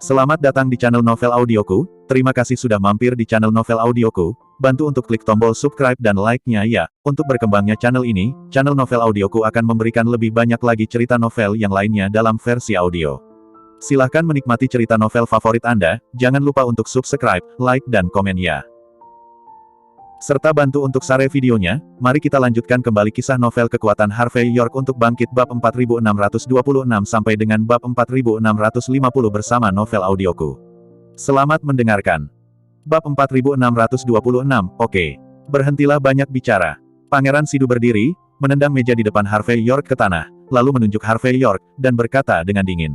Selamat datang di channel Novel Audioku, terima kasih sudah mampir di channel Novel Audioku, bantu untuk klik tombol subscribe dan like-nya ya. Untuk berkembangnya channel ini, channel Novel Audioku akan memberikan lebih banyak lagi cerita novel yang lainnya dalam versi audio. Silahkan menikmati cerita novel favorit Anda, jangan lupa untuk subscribe, like dan komen ya. Serta bantu untuk share videonya, mari kita lanjutkan kembali kisah novel kekuatan Harvey York untuk bangkit bab 4626 sampai dengan bab 4650 bersama Novel Audioku. Selamat mendengarkan. Bab 4626, oke. Berhentilah banyak bicara. Pangeran Sidu berdiri, menendang meja di depan Harvey York ke tanah, lalu menunjuk Harvey York, dan berkata dengan dingin.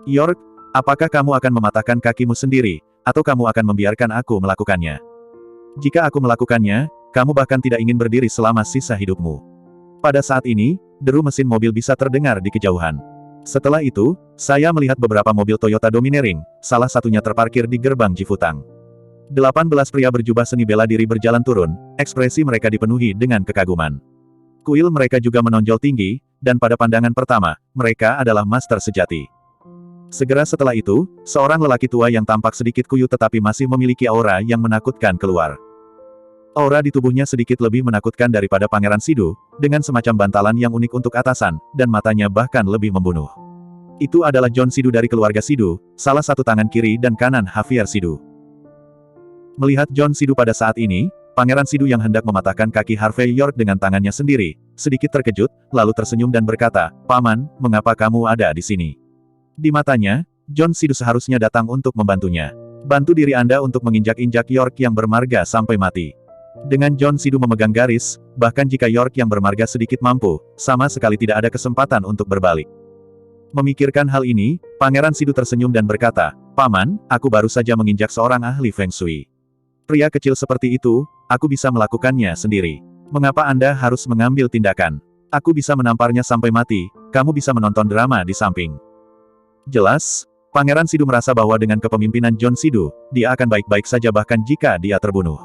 York, apakah kamu akan mematahkan kakimu sendiri, atau kamu akan membiarkan aku melakukannya? Jika aku melakukannya, kamu bahkan tidak ingin berdiri selama sisa hidupmu. Pada saat ini, deru mesin mobil bisa terdengar di kejauhan. Setelah itu, saya melihat beberapa mobil Toyota Domineering, salah satunya terparkir di gerbang Jifutang. 18 pria berjubah seni bela diri berjalan turun, ekspresi mereka dipenuhi dengan kekaguman. Kuil mereka juga menonjol tinggi, dan pada pandangan pertama, mereka adalah master sejati. Segera setelah itu, seorang lelaki tua yang tampak sedikit kuyup tetapi masih memiliki aura yang menakutkan keluar. Aura di tubuhnya sedikit lebih menakutkan daripada Pangeran Sidu, dengan semacam bantalan yang unik untuk atasan, dan matanya bahkan lebih membunuh. Itu adalah John Sidu dari keluarga Sidu, salah satu tangan kiri dan kanan Javier Sidu. Melihat John Sidu pada saat ini, Pangeran Sidu yang hendak mematahkan kaki Harvey York dengan tangannya sendiri, sedikit terkejut, lalu tersenyum dan berkata, "Paman, mengapa kamu ada di sini?" Di matanya, John Sidu seharusnya datang untuk membantunya. Bantu diri Anda untuk menginjak-injak York yang bermarga sampai mati. Dengan John Sidu memegang garis, bahkan jika York yang bermarga sedikit mampu, sama sekali tidak ada kesempatan untuk berbalik. Memikirkan hal ini, Pangeran Sidu tersenyum dan berkata, "Paman, aku baru saja menginjak seorang ahli Feng Shui. Pria kecil seperti itu, aku bisa melakukannya sendiri. Mengapa Anda harus mengambil tindakan? Aku bisa menamparnya sampai mati, kamu bisa menonton drama di samping." Jelas, Pangeran Sidu merasa bahwa dengan kepemimpinan John Sidu, dia akan baik-baik saja bahkan jika dia terbunuh.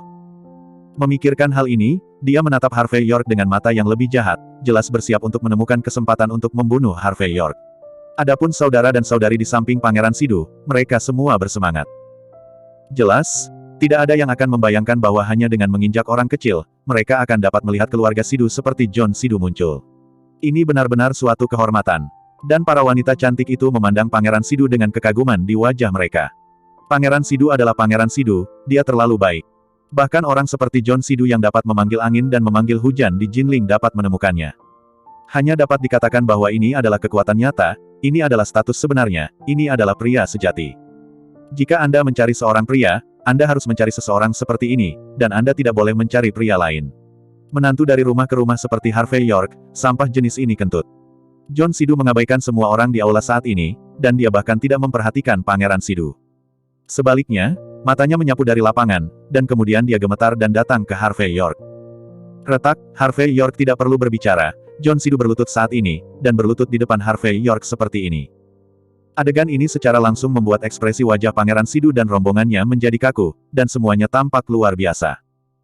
Memikirkan hal ini, dia menatap Harvey York dengan mata yang lebih jahat, jelas bersiap untuk menemukan kesempatan untuk membunuh Harvey York. Adapun saudara dan saudari di samping Pangeran Sidu, mereka semua bersemangat. Jelas, tidak ada yang akan membayangkan bahwa hanya dengan menginjak orang kecil, mereka akan dapat melihat keluarga Sidu seperti John Sidu muncul. Ini benar-benar suatu kehormatan. Dan para wanita cantik itu memandang Pangeran Sidu dengan kekaguman di wajah mereka. Pangeran Sidu adalah Pangeran Sidu, dia terlalu baik. Bahkan orang seperti John Sidu yang dapat memanggil angin dan memanggil hujan di Jinling dapat menemukannya. Hanya dapat dikatakan bahwa ini adalah kekuatan nyata, ini adalah status sebenarnya, ini adalah pria sejati. Jika Anda mencari seorang pria, Anda harus mencari seseorang seperti ini, dan Anda tidak boleh mencari pria lain. Menantu dari rumah ke rumah seperti Harvey York, sampah jenis ini kentut. John Sidu mengabaikan semua orang di aula saat ini, dan dia bahkan tidak memperhatikan Pangeran Sidu. Sebaliknya, matanya menyapu dari lapangan, dan kemudian dia gemetar dan datang ke Harvey York. Retak, Harvey York tidak perlu berbicara, John Sidu berlutut saat ini, dan berlutut di depan Harvey York seperti ini. Adegan ini secara langsung membuat ekspresi wajah Pangeran Sidu dan rombongannya menjadi kaku, dan semuanya tampak luar biasa.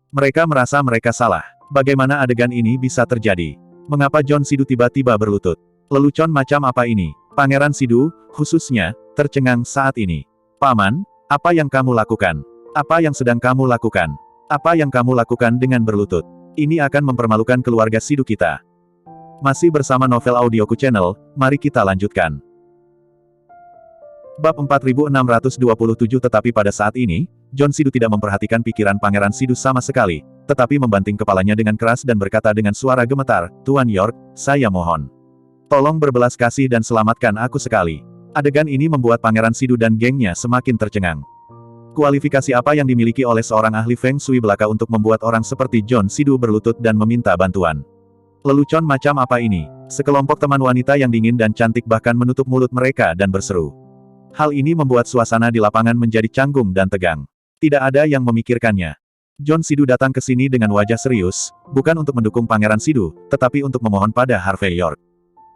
Mereka merasa mereka salah. Bagaimana adegan ini bisa terjadi? Mengapa John Sidu tiba-tiba berlutut? Lelucon macam apa ini? Pangeran Sidu, khususnya, tercengang saat ini. "Paman, apa yang kamu lakukan? Apa yang sedang kamu lakukan? Apa yang kamu lakukan dengan berlutut? Ini akan mempermalukan keluarga Sidu kita." Masih bersama Novel Audioku Channel, mari kita lanjutkan. Bab 4627 Tetapi pada saat ini, John Sidu tidak memperhatikan pikiran Pangeran Sidu sama sekali, tetapi membanting kepalanya dengan keras dan berkata dengan suara gemetar, "Tuan York, saya mohon. Tolong berbelas kasih dan selamatkan aku sekali." Adegan ini membuat Pangeran Sidu dan gengnya semakin tercengang. Kualifikasi apa yang dimiliki oleh seorang ahli Feng Shui belaka untuk membuat orang seperti John Sidu berlutut dan meminta bantuan? Lelucon macam apa ini? Sekelompok teman wanita yang dingin dan cantik bahkan menutup mulut mereka dan berseru. Hal ini membuat suasana di lapangan menjadi canggung dan tegang. Tidak ada yang memikirkannya. John Sidu datang ke sini dengan wajah serius, bukan untuk mendukung Pangeran Sidu, tetapi untuk memohon pada Harvey York.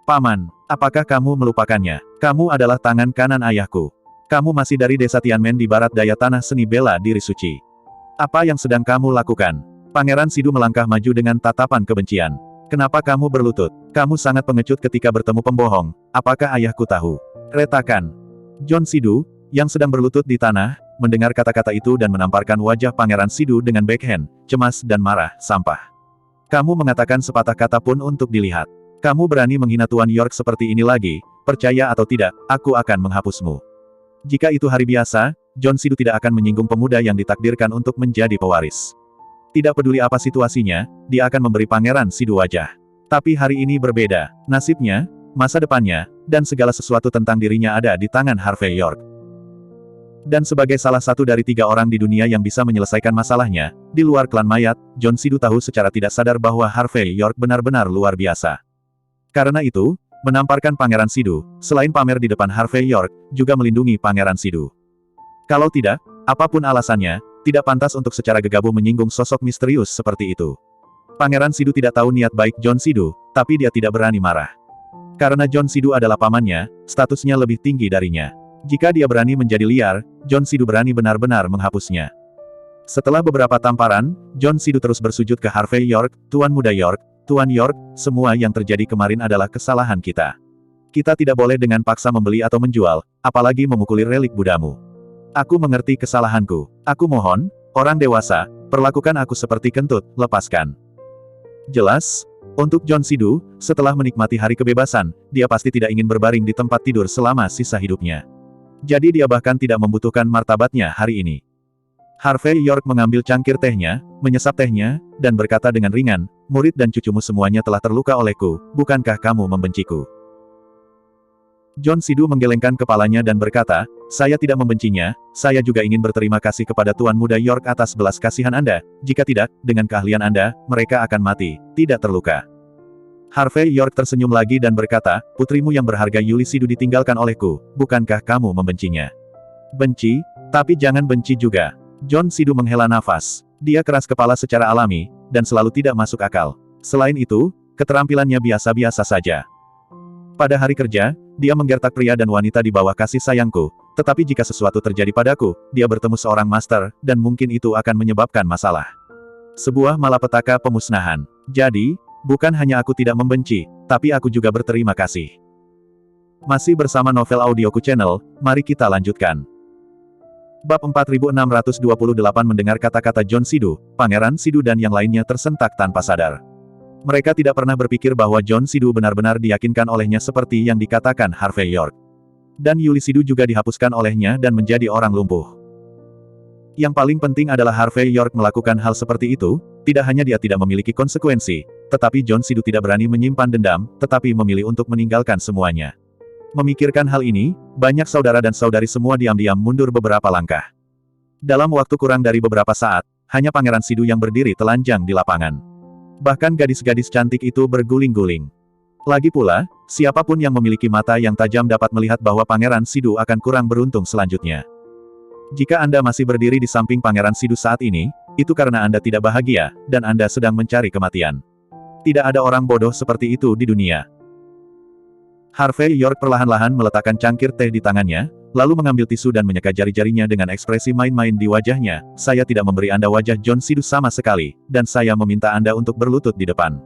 "Paman, apakah kamu melupakannya? Kamu adalah tangan kanan ayahku. Kamu masih dari desa Tianmen di barat daya tanah seni bela diri suci. Apa yang sedang kamu lakukan? Pangeran Sidu melangkah maju dengan tatapan kebencian. Kenapa kamu berlutut? Kamu sangat pengecut ketika bertemu pembohong. Apakah ayahku tahu? Retakan. John Sidu, yang sedang berlutut di tanah, mendengar kata-kata itu dan menamparkan wajah Pangeran Sidu dengan backhand, cemas dan marah, sampah. Kamu mengatakan sepatah kata pun untuk dilihat. Kamu berani menghina Tuan York seperti ini lagi, percaya atau tidak, aku akan menghapusmu. Jika itu hari biasa, John Sidu tidak akan menyinggung pemuda yang ditakdirkan untuk menjadi pewaris. Tidak peduli apa situasinya, dia akan memberi Pangeran Sidu wajah. Tapi hari ini berbeda. Nasibnya, masa depannya, dan segala sesuatu tentang dirinya ada di tangan Harvey York. Dan sebagai salah satu dari 3 orang di dunia yang bisa menyelesaikan masalahnya, di luar klan mayat, John Sidu tahu secara tidak sadar bahwa Harvey York benar-benar luar biasa. Karena itu, menamparkan Pangeran Sidu, selain pamer di depan Harvey York, juga melindungi Pangeran Sidu. Kalau tidak, apapun alasannya, tidak pantas untuk secara gegabah menyinggung sosok misterius seperti itu. Pangeran Sidu tidak tahu niat baik John Sidu, tapi dia tidak berani marah. Karena John Sidu adalah pamannya, statusnya lebih tinggi darinya. Jika dia berani menjadi liar, John Sidu berani benar-benar menghapusnya. Setelah beberapa tamparan, John Sidu terus bersujud ke Harvey York, Tuan Muda York, Tuan York, semua yang terjadi kemarin adalah kesalahan kita. Kita tidak boleh dengan paksa membeli atau menjual, apalagi memukuli relik Budamu. Aku mengerti kesalahanku. Aku mohon, orang dewasa, perlakukan aku seperti kentut, lepaskan. Jelas? Untuk John Sidu, setelah menikmati hari kebebasan, dia pasti tidak ingin berbaring di tempat tidur selama sisa hidupnya. Jadi dia bahkan tidak membutuhkan martabatnya hari ini. Harvey York mengambil cangkir tehnya, menyesap tehnya, dan berkata dengan ringan, murid dan cucumu semuanya telah terluka olehku, bukankah kamu membenciku? John Sidu menggelengkan kepalanya dan berkata, saya tidak membencinya, saya juga ingin berterima kasih kepada Tuan Muda York atas belas kasihan Anda, jika tidak, dengan keahlian Anda, mereka akan mati, tidak terluka. Harvey York tersenyum lagi dan berkata, putrimu yang berharga Yuli Sidu ditinggalkan olehku, bukankah kamu membencinya? Benci? Tapi jangan benci juga. John Sidu menghela nafas. Dia keras kepala secara alami, dan selalu tidak masuk akal. Selain itu, keterampilannya biasa-biasa saja. Pada hari kerja, dia menggertak pria dan wanita di bawah kasih sayangku, tetapi jika sesuatu terjadi padaku, dia bertemu seorang master, dan mungkin itu akan menyebabkan masalah. Sebuah malapetaka pemusnahan. Jadi, bukan hanya aku tidak membenci, tapi aku juga berterima kasih. Masih bersama Novel Audioku Channel, mari kita lanjutkan. Bab 4628 mendengar kata-kata John Sidu, Pangeran Sidu dan yang lainnya tersentak tanpa sadar. Mereka tidak pernah berpikir bahwa John Sidu benar-benar diyakinkan olehnya seperti yang dikatakan Harvey York. Dan Yuli Sidu juga dihapuskan olehnya dan menjadi orang lumpuh. Yang paling penting adalah Harvey York melakukan hal seperti itu, tidak hanya dia tidak memiliki konsekuensi, tetapi John Sidu tidak berani menyimpan dendam, tetapi memilih untuk meninggalkan semuanya. Memikirkan hal ini, banyak saudara dan saudari semua diam-diam mundur beberapa langkah. Dalam waktu kurang dari beberapa saat, hanya Pangeran Sidu yang berdiri telanjang di lapangan. Bahkan gadis-gadis cantik itu berguling-guling. Lagi pula, siapapun yang memiliki mata yang tajam dapat melihat bahwa Pangeran Sidu akan kurang beruntung selanjutnya. Jika Anda masih berdiri di samping Pangeran Sidu saat ini, itu karena Anda tidak bahagia, dan Anda sedang mencari kematian. Tidak ada orang bodoh seperti itu di dunia. Harvey York perlahan-lahan meletakkan cangkir teh di tangannya, lalu mengambil tisu dan menyeka jari-jarinya dengan ekspresi main-main di wajahnya. Saya tidak memberi Anda wajah John Sidu sama sekali, dan saya meminta Anda untuk berlutut di depan.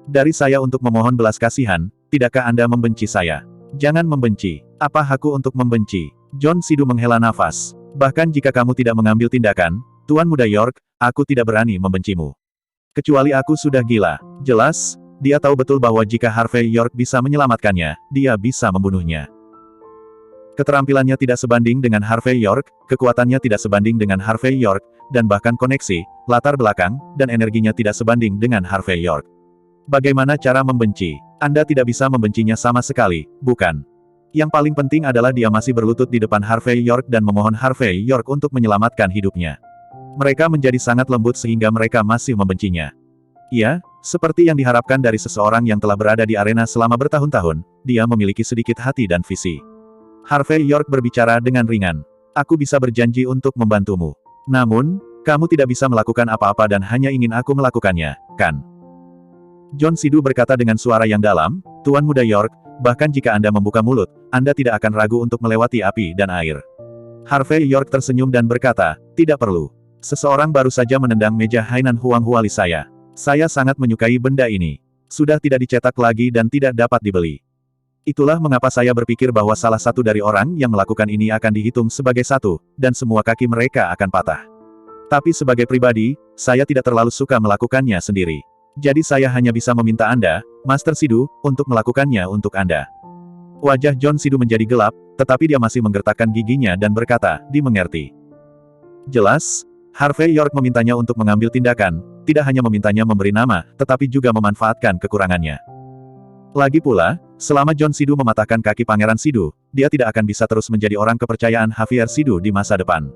Dari saya untuk memohon belas kasihan, tidakkah Anda membenci saya? Jangan membenci. Apa hakku untuk membenci? John Sidu menghela nafas. Bahkan jika kamu tidak mengambil tindakan, Tuan Muda York, aku tidak berani membencimu. Kecuali aku sudah gila. Jelas, dia tahu betul bahwa jika Harvey York bisa menyelamatkannya, dia bisa membunuhnya. Keterampilannya tidak sebanding dengan Harvey York, kekuatannya tidak sebanding dengan Harvey York, dan bahkan koneksi, latar belakang, dan energinya tidak sebanding dengan Harvey York. Bagaimana cara membenci? Anda tidak bisa membencinya sama sekali, bukan? Yang paling penting adalah dia masih berlutut di depan Harvey York dan memohon Harvey York untuk menyelamatkan hidupnya. Mereka menjadi sangat lembut sehingga mereka masih membencinya. Ya, seperti yang diharapkan dari seseorang yang telah berada di arena selama bertahun-tahun, dia memiliki sedikit hati dan visi. Harvey York berbicara dengan ringan. Aku bisa berjanji untuk membantumu. Namun, kamu tidak bisa melakukan apa-apa dan hanya ingin aku melakukannya, kan? John Sidu berkata dengan suara yang dalam, Tuan Muda York, bahkan jika Anda membuka mulut, Anda tidak akan ragu untuk melewati api dan air. Harvey York tersenyum dan berkata, tidak perlu. Seseorang baru saja menendang meja Hainan Huang Huali saya. Saya sangat menyukai benda ini. Sudah tidak dicetak lagi dan tidak dapat dibeli. Itulah mengapa saya berpikir bahwa salah satu dari orang yang melakukan ini akan dihitung sebagai satu, dan semua kaki mereka akan patah. Tapi sebagai pribadi, saya tidak terlalu suka melakukannya sendiri. Jadi saya hanya bisa meminta Anda, Master Sidu, untuk melakukannya untuk Anda. Wajah John Sidu menjadi gelap, tetapi dia masih menggertakkan giginya dan berkata, dimengerti. Jelas, Harvey York memintanya untuk mengambil tindakan, tidak hanya memintanya memberi nama, tetapi juga memanfaatkan kekurangannya. Lagi pula, selama John Sidu mematahkan kaki Pangeran Sidu, dia tidak akan bisa terus menjadi orang kepercayaan Javier Sidu di masa depan.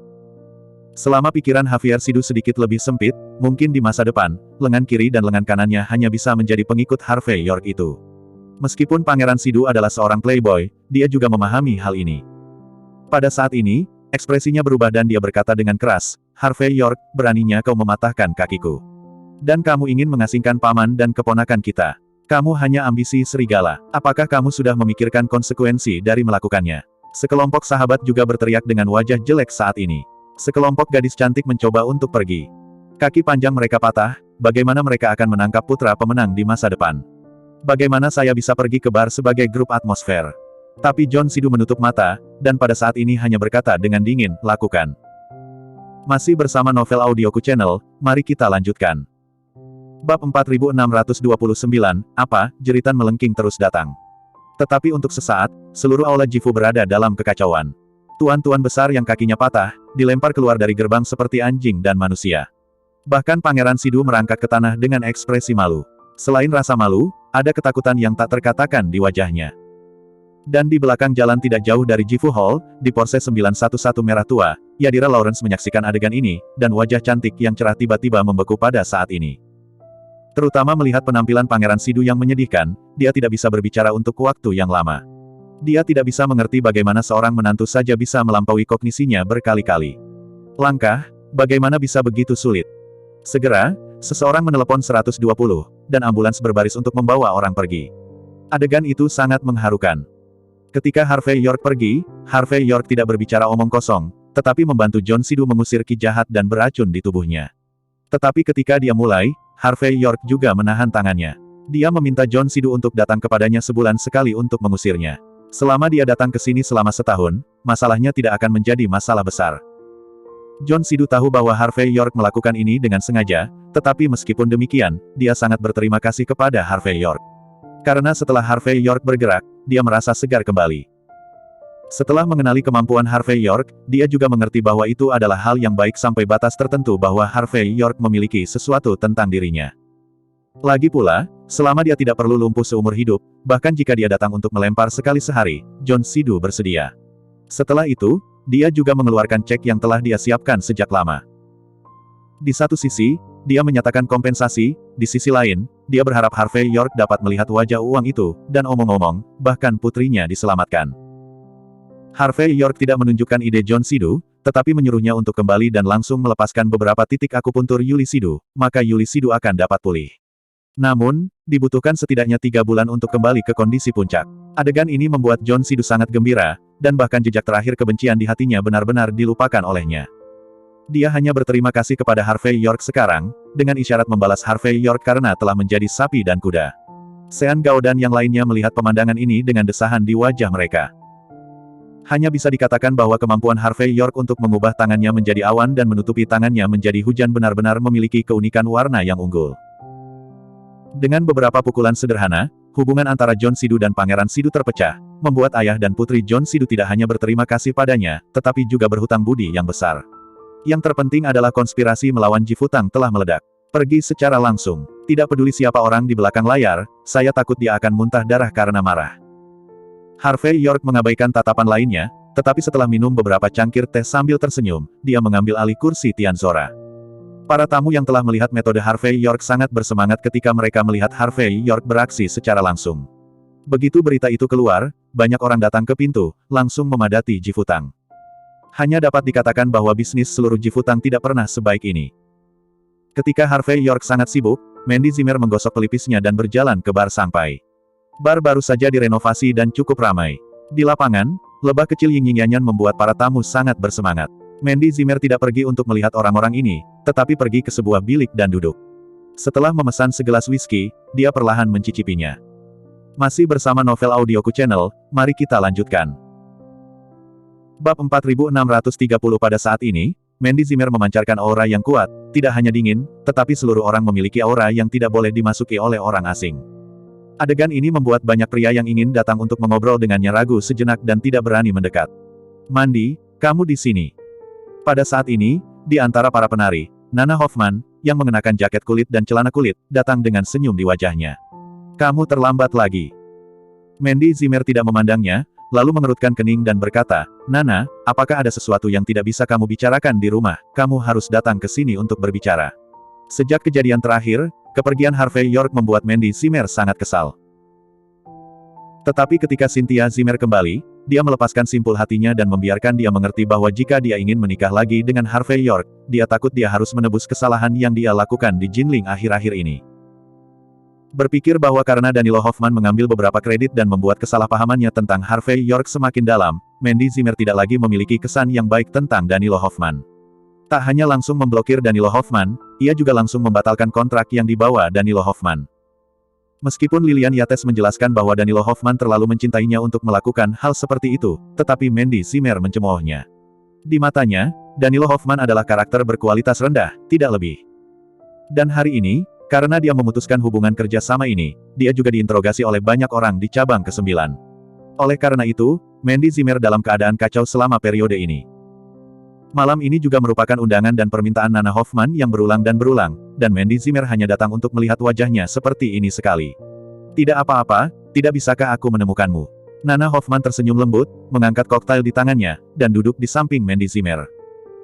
Selama pikiran Javier Sidu sedikit lebih sempit, mungkin di masa depan, lengan kiri dan lengan kanannya hanya bisa menjadi pengikut Harvey York itu. Meskipun Pangeran Sidu adalah seorang playboy, dia juga memahami hal ini. Pada saat ini, ekspresinya berubah dan dia berkata dengan keras, Harvey York, beraninya kau mematahkan kakiku. Dan kamu ingin mengasingkan paman dan keponakan kita. Kamu hanya ambisi serigala. Apakah kamu sudah memikirkan konsekuensi dari melakukannya? Sekelompok sahabat juga berteriak dengan wajah jelek saat ini. Sekelompok gadis cantik mencoba untuk pergi. Kaki panjang mereka patah, bagaimana mereka akan menangkap putra pemenang di masa depan? Bagaimana saya bisa pergi ke bar sebagai grup atmosfer? Tapi John Sidu menutup mata, dan pada saat ini hanya berkata dengan dingin, lakukan. Masih bersama Novel Audioku Channel, mari kita lanjutkan. Bab 4629, apa, jeritan melengking terus datang. Tetapi untuk sesaat, seluruh aula Jifu berada dalam kekacauan. Tuan-tuan besar yang kakinya patah, dilempar keluar dari gerbang seperti anjing dan manusia. Bahkan Pangeran Sidu merangkak ke tanah dengan ekspresi malu. Selain rasa malu, ada ketakutan yang tak terkatakan di wajahnya. Dan di belakang jalan tidak jauh dari Jifu Hall, di Porsche 911 merah tua, Yadira Lawrence menyaksikan adegan ini, dan wajah cantik yang cerah tiba-tiba membeku pada saat ini. Terutama melihat penampilan Pangeran Sidu yang menyedihkan, dia tidak bisa berbicara untuk waktu yang lama. Dia tidak bisa mengerti bagaimana seorang menantu saja bisa melampaui kognisinya berkali-kali. Langkah, bagaimana bisa begitu sulit? Segera, seseorang menelepon 120, dan ambulans berbaris untuk membawa orang pergi. Adegan itu sangat mengharukan. Ketika Harvey York pergi, Harvey York tidak berbicara omong kosong, tetapi membantu John Sidu mengusir ki jahat dan beracun di tubuhnya. Tetapi ketika dia mulai, Harvey York juga menahan tangannya. Dia meminta John Sidu untuk datang kepadanya sebulan sekali untuk mengusirnya. Selama dia datang ke sini selama setahun, masalahnya tidak akan menjadi masalah besar. John Sidu tahu bahwa Harvey York melakukan ini dengan sengaja, tetapi meskipun demikian, dia sangat berterima kasih kepada Harvey York. Karena setelah Harvey York bergerak, dia merasa segar kembali. Setelah mengenali kemampuan Harvey York, dia juga mengerti bahwa itu adalah hal yang baik sampai batas tertentu bahwa Harvey York memiliki sesuatu tentang dirinya. Lagi pula, selama dia tidak perlu lumpuh seumur hidup, bahkan jika dia datang untuk melempar sekali sehari, John Sidu bersedia. Setelah itu, dia juga mengeluarkan cek yang telah dia siapkan sejak lama. Di satu sisi, dia menyatakan kompensasi, di sisi lain, dia berharap Harvey York dapat melihat wajah uang itu, dan omong-omong, bahkan putrinya diselamatkan. Harvey York tidak menunjukkan ide John Sidu, tetapi menyuruhnya untuk kembali dan langsung melepaskan beberapa titik akupuntur Yuli Sidu, maka Yuli Sidu akan dapat pulih. Namun, dibutuhkan setidaknya 3 bulan untuk kembali ke kondisi puncak. Adegan ini membuat John Sidu sangat gembira, dan bahkan jejak terakhir kebencian di hatinya benar-benar dilupakan olehnya. Dia hanya berterima kasih kepada Harvey York sekarang, dengan isyarat membalas Harvey York karena telah menjadi sapi dan kuda. Sean Gao dan yang lainnya melihat pemandangan ini dengan desahan di wajah mereka. Hanya bisa dikatakan bahwa kemampuan Harvey York untuk mengubah tangannya menjadi awan dan menutupi tangannya menjadi hujan benar-benar memiliki keunikan warna yang unggul. Dengan beberapa pukulan sederhana, hubungan antara John Sidu dan Pangeran Sidu terpecah, membuat ayah dan putri John Sidu tidak hanya berterima kasih padanya, tetapi juga berhutang budi yang besar. Yang terpenting adalah konspirasi melawan Jifu Tang telah meledak. Pergi secara langsung. Tidak peduli siapa orang di belakang layar, saya takut dia akan muntah darah karena marah. Harvey York mengabaikan tatapan lainnya, tetapi setelah minum beberapa cangkir teh sambil tersenyum, dia mengambil alih kursi Tianzora. Para tamu yang telah melihat metode Harvey York sangat bersemangat ketika mereka melihat Harvey York beraksi secara langsung. Begitu berita itu keluar, banyak orang datang ke pintu, langsung memadati Jifu Tang. Hanya dapat dikatakan bahwa bisnis seluruh Jifu Tang tidak pernah sebaik ini. Ketika Harvey York sangat sibuk, Mandy Zimmer menggosok pelipisnya dan berjalan ke bar sampai. Bar baru saja direnovasi dan cukup ramai. Di lapangan, lebah kecil Ying Ying Yanyan membuat para tamu sangat bersemangat. Mandy Zimmer tidak pergi untuk melihat orang-orang ini, tetapi pergi ke sebuah bilik dan duduk. Setelah memesan segelas whisky, dia perlahan mencicipinya. Masih bersama Novel Audioku Channel, mari kita lanjutkan. Bab 4630. Pada saat ini, Mandy Zimmer memancarkan aura yang kuat, tidak hanya dingin, tetapi seluruh orang memiliki aura yang tidak boleh dimasuki oleh orang asing. Adegan ini membuat banyak pria yang ingin datang untuk mengobrol dengannya ragu sejenak dan tidak berani mendekat. Mandy, kamu di sini. Pada saat ini, di antara para penari, Nana Hoffman, yang mengenakan jaket kulit dan celana kulit, datang dengan senyum di wajahnya. Kamu terlambat lagi. Mandy Zimmer tidak memandangnya, lalu mengerutkan kening dan berkata, Nana, apakah ada sesuatu yang tidak bisa kamu bicarakan di rumah? Kamu harus datang ke sini untuk berbicara. Sejak kejadian terakhir, kepergian Harvey York membuat Mandy Zimmer sangat kesal. Tetapi ketika Cynthia Zimmer kembali, dia melepaskan simpul hatinya dan membiarkan dia mengerti bahwa jika dia ingin menikah lagi dengan Harvey York, dia takut dia harus menebus kesalahan yang dia lakukan di Jinling akhir-akhir ini. Berpikir bahwa karena Danilo Hoffman mengambil beberapa kredit dan membuat kesalahpahamannya tentang Harvey York semakin dalam, Mandy Zimmer tidak lagi memiliki kesan yang baik tentang Danilo Hoffman. Tak hanya langsung memblokir Danilo Hoffman, ia juga langsung membatalkan kontrak yang dibawa Danilo Hoffman. Meskipun Lilian Yates menjelaskan bahwa Danilo Hoffman terlalu mencintainya untuk melakukan hal seperti itu, tetapi Mandy Zimmer mencemoohnya. Di matanya, Danilo Hoffman adalah karakter berkualitas rendah, tidak lebih. Dan hari ini, karena dia memutuskan hubungan kerja sama ini, dia juga diinterogasi oleh banyak orang di cabang ke-9. Oleh karena itu, Mandy Zimmer dalam keadaan kacau selama periode ini. Malam ini juga merupakan undangan dan permintaan Nana Hoffman yang berulang dan berulang, dan Mandy Zimmer hanya datang untuk melihat wajahnya seperti ini sekali. Tidak apa-apa, tidak bisakah aku menemukanmu? Nana Hoffman tersenyum lembut, mengangkat koktail di tangannya, dan duduk di samping Mandy Zimmer.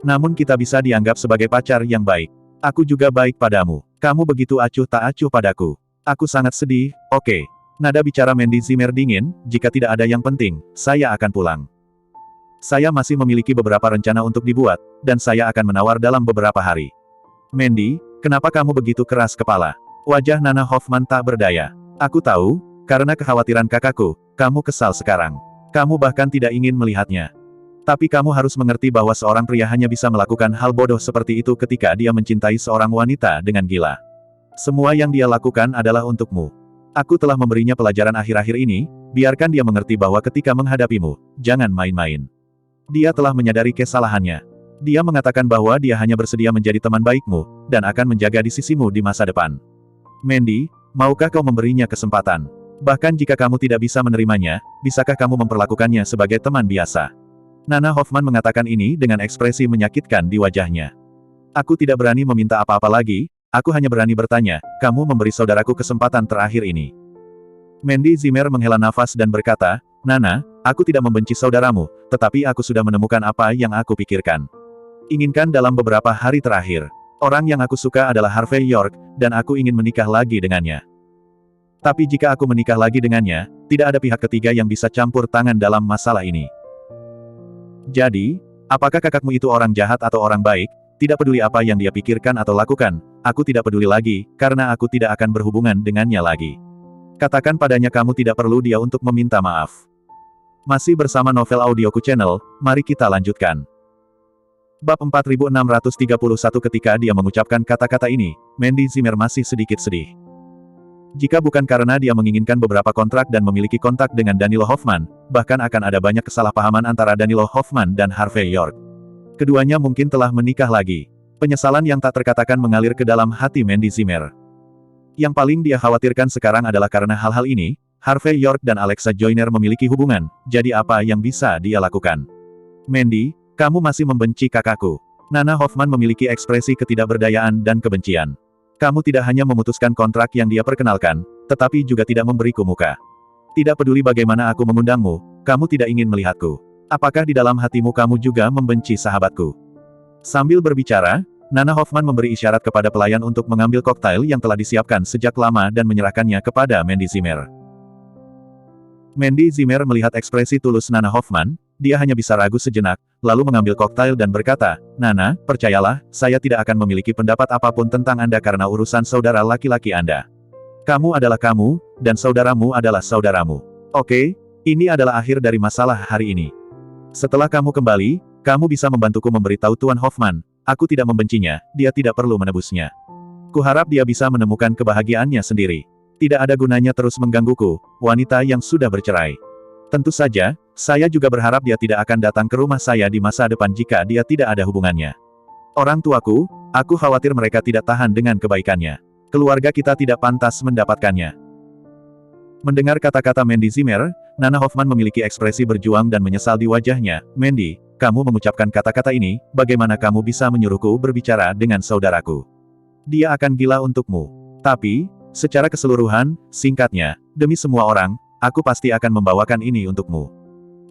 Namun kita bisa dianggap sebagai pacar yang baik. Aku juga baik padamu. Kamu begitu acuh tak acuh padaku. Aku sangat sedih, oke. Nada bicara Mandy Zimmer dingin, jika tidak ada yang penting, saya akan pulang. Saya masih memiliki beberapa rencana untuk dibuat, dan saya akan menawar dalam beberapa hari. Mandy, kenapa kamu begitu keras kepala? Wajah Nana Hoffman tak berdaya. Aku tahu, karena kekhawatiran kakakku, kamu kesal sekarang. Kamu bahkan tidak ingin melihatnya. Tapi kamu harus mengerti bahwa seorang pria hanya bisa melakukan hal bodoh seperti itu ketika dia mencintai seorang wanita dengan gila. Semua yang dia lakukan adalah untukmu. Aku telah memberinya pelajaran akhir-akhir ini, biarkan dia mengerti bahwa ketika menghadapimu, jangan main-main. Dia telah menyadari kesalahannya. Dia mengatakan bahwa dia hanya bersedia menjadi teman baikmu, dan akan menjaga di sisimu di masa depan. Mandy, maukah kau memberinya kesempatan? Bahkan jika kamu tidak bisa menerimanya, bisakah kamu memperlakukannya sebagai teman biasa? Nana Hoffman mengatakan ini dengan ekspresi menyakitkan di wajahnya. Aku tidak berani meminta apa-apa lagi, aku hanya berani bertanya, kamu memberi saudaraku kesempatan terakhir ini. Mandy Zimmer menghela nafas dan berkata, Nana, aku tidak membenci saudaramu, tetapi aku sudah menemukan apa yang aku pikirkan. Inginkan dalam beberapa hari terakhir. Orang yang aku suka adalah Harvey York, dan aku ingin menikah lagi dengannya. Tapi jika aku menikah lagi dengannya, tidak ada pihak ketiga yang bisa campur tangan dalam masalah ini. Jadi, apakah kakakmu itu orang jahat atau orang baik, tidak peduli apa yang dia pikirkan atau lakukan, aku tidak peduli lagi, karena aku tidak akan berhubungan dengannya lagi. Katakan padanya kamu tidak perlu dia untuk meminta maaf. Masih bersama Novel Audioku Channel, mari kita lanjutkan. Bab 4631. Ketika dia mengucapkan kata-kata ini, Mandy Zimmer masih sedikit sedih. Jika bukan karena dia menginginkan beberapa kontrak dan memiliki kontak dengan Danilo Hoffman, bahkan akan ada banyak kesalahpahaman antara Danilo Hoffman dan Harvey York. Keduanya mungkin telah menikah lagi. Penyesalan yang tak terkatakan mengalir ke dalam hati Mandy Zimmer. Yang paling dia khawatirkan sekarang adalah karena hal-hal ini, Harvey York dan Alexa Joyner memiliki hubungan, jadi apa yang bisa dia lakukan? Mandy, kamu masih membenci kakakku. Nana Hoffman memiliki ekspresi ketidakberdayaan dan kebencian. Kamu tidak hanya memutuskan kontrak yang dia perkenalkan, tetapi juga tidak memberiku muka. Tidak peduli bagaimana aku mengundangmu, kamu tidak ingin melihatku. Apakah di dalam hatimu kamu juga membenci sahabatku? Sambil berbicara, Nana Hoffman memberi isyarat kepada pelayan untuk mengambil koktail yang telah disiapkan sejak lama dan menyerahkannya kepada Mandy Zimmer. Mandy Zimmer melihat ekspresi tulus Nana Hoffman, dia hanya bisa ragu sejenak, lalu mengambil koktail dan berkata, Nana, percayalah, saya tidak akan memiliki pendapat apapun tentang Anda karena urusan saudara laki-laki Anda. Kamu adalah kamu, dan saudaramu adalah saudaramu. Oke, ini adalah akhir dari masalah hari ini. Setelah kamu kembali, kamu bisa membantuku memberitahu Tuan Hoffman, aku tidak membencinya, dia tidak perlu menebusnya. Kuharap dia bisa menemukan kebahagiaannya sendiri. Tidak ada gunanya terus menggangguku, wanita yang sudah bercerai. Tentu saja, saya juga berharap dia tidak akan datang ke rumah saya di masa depan jika dia tidak ada hubungannya. Orang tuaku, aku khawatir mereka tidak tahan dengan kebaikannya. Keluarga kita tidak pantas mendapatkannya. Mendengar kata-kata Mandy Zimmer, Nana Hoffman memiliki ekspresi berjuang dan menyesal di wajahnya. Mandy, kamu mengucapkan kata-kata ini, bagaimana kamu bisa menyuruhku berbicara dengan saudaraku? Dia akan gila untukmu. Tapi, secara keseluruhan, singkatnya, demi semua orang, aku pasti akan membawakan ini untukmu.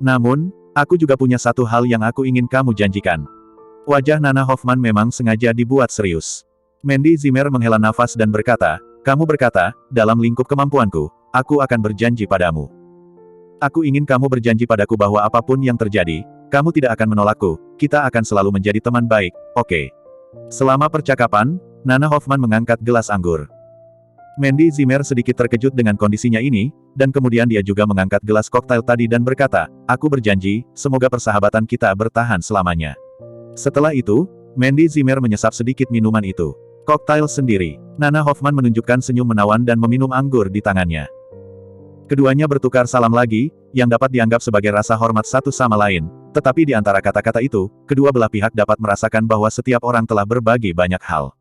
Namun, aku juga punya satu hal yang aku ingin kamu janjikan. Wajah Nana Hoffman memang sengaja dibuat serius. Mandy Zimmer menghela nafas dan berkata, kamu berkata, dalam lingkup kemampuanku, aku akan berjanji padamu. Aku ingin kamu berjanji padaku bahwa apapun yang terjadi, kamu tidak akan menolakku, kita akan selalu menjadi teman baik, oke? Selama percakapan, Nana Hoffman mengangkat gelas anggur. Mandy Zimmer sedikit terkejut dengan kondisinya ini, dan kemudian dia juga mengangkat gelas koktail tadi dan berkata, aku berjanji, semoga persahabatan kita bertahan selamanya. Setelah itu, Mandy Zimmer menyesap sedikit minuman itu. Koktail sendiri. Nana Hoffman menunjukkan senyum menawan dan meminum anggur di tangannya. Keduanya bertukar salam lagi, yang dapat dianggap sebagai rasa hormat satu sama lain, tetapi di antara kata-kata itu, kedua belah pihak dapat merasakan bahwa setiap orang telah berbagi banyak hal.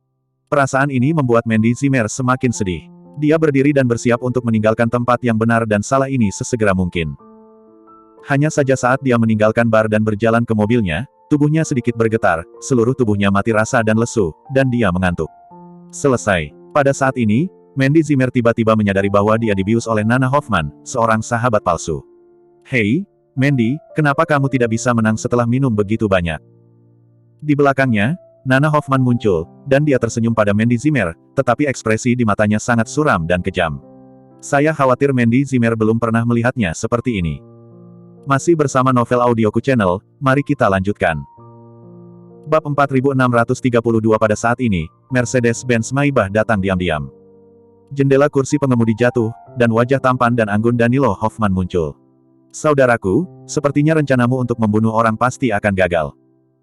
Perasaan ini membuat Mandy Zimmer semakin sedih. Dia berdiri dan bersiap untuk meninggalkan tempat yang benar dan salah ini sesegera mungkin. Hanya saja saat dia meninggalkan bar dan berjalan ke mobilnya, tubuhnya sedikit bergetar, seluruh tubuhnya mati rasa dan lesu, dan dia mengantuk. Selesai. Pada saat ini, Mandy Zimmer tiba-tiba menyadari bahwa dia dibius oleh Nana Hoffman, seorang sahabat palsu. Hei, Mandy, kenapa kamu tidak bisa menang setelah minum begitu banyak? Di belakangnya, Nana Hoffman muncul, dan dia tersenyum pada Mandy Zimmer, tetapi ekspresi di matanya sangat suram dan kejam. Saya khawatir Mandy Zimmer belum pernah melihatnya seperti ini. Masih bersama Novel Audioku Channel, mari kita lanjutkan. Bab 4632. Pada saat ini, Mercedes-Benz Maybach datang diam-diam. Jendela kursi pengemudi jatuh, dan wajah tampan dan anggun Danilo Hoffman muncul. Saudaraku, sepertinya rencanamu untuk membunuh orang pasti akan gagal.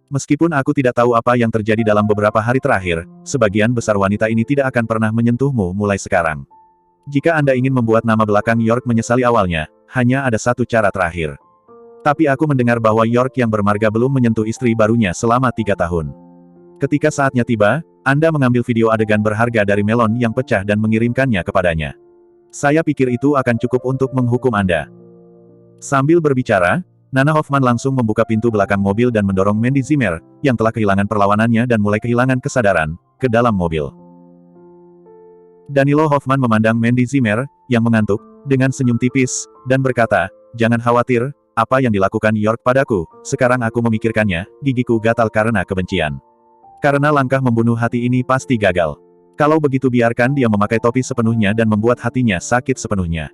Meskipun aku tidak tahu apa yang terjadi dalam beberapa hari terakhir, sebagian besar wanita ini tidak akan pernah menyentuhmu mulai sekarang. Jika Anda ingin membuat nama belakang York menyesali awalnya, hanya ada satu cara terakhir. Tapi aku mendengar bahwa York yang bermarga belum menyentuh istri barunya selama 3 tahun. Ketika saatnya tiba, Anda mengambil video adegan berharga dari melon yang pecah dan mengirimkannya kepadanya. Saya pikir itu akan cukup untuk menghukum Anda. Sambil berbicara, Nana Hoffman langsung membuka pintu belakang mobil dan mendorong Mandy Zimmer, yang telah kehilangan perlawanannya dan mulai kehilangan kesadaran, ke dalam mobil. Danilo Hoffman memandang Mandy Zimmer, yang mengantuk, dengan senyum tipis, dan berkata, jangan khawatir, apa yang dilakukan York padaku, sekarang aku memikirkannya, gigiku gatal karena kebencian. Karena langkah membunuh hati ini pasti gagal. Kalau begitu biarkan dia memakai topi sepenuhnya dan membuat hatinya sakit sepenuhnya.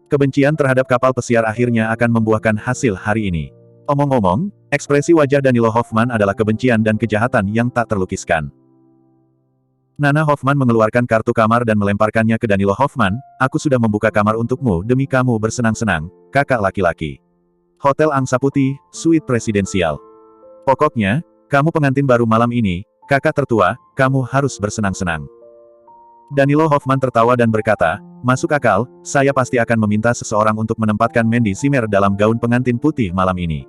Kebencian terhadap kapal pesiar akhirnya akan membuahkan hasil hari ini. Omong-omong, ekspresi wajah Danilo Hoffman adalah kebencian dan kejahatan yang tak terlukiskan. Nana Hoffman mengeluarkan kartu kamar dan melemparkannya ke Danilo Hoffman, aku sudah membuka kamar untukmu demi kamu bersenang-senang, kakak laki-laki. Hotel Angsa Putih, Suite Presidensial. Pokoknya, kamu pengantin baru malam ini, kakak tertua, kamu harus bersenang-senang. Danilo Hoffman tertawa dan berkata, masuk akal, saya pasti akan meminta seseorang untuk menempatkan Mandy Zimmer dalam gaun pengantin putih malam ini.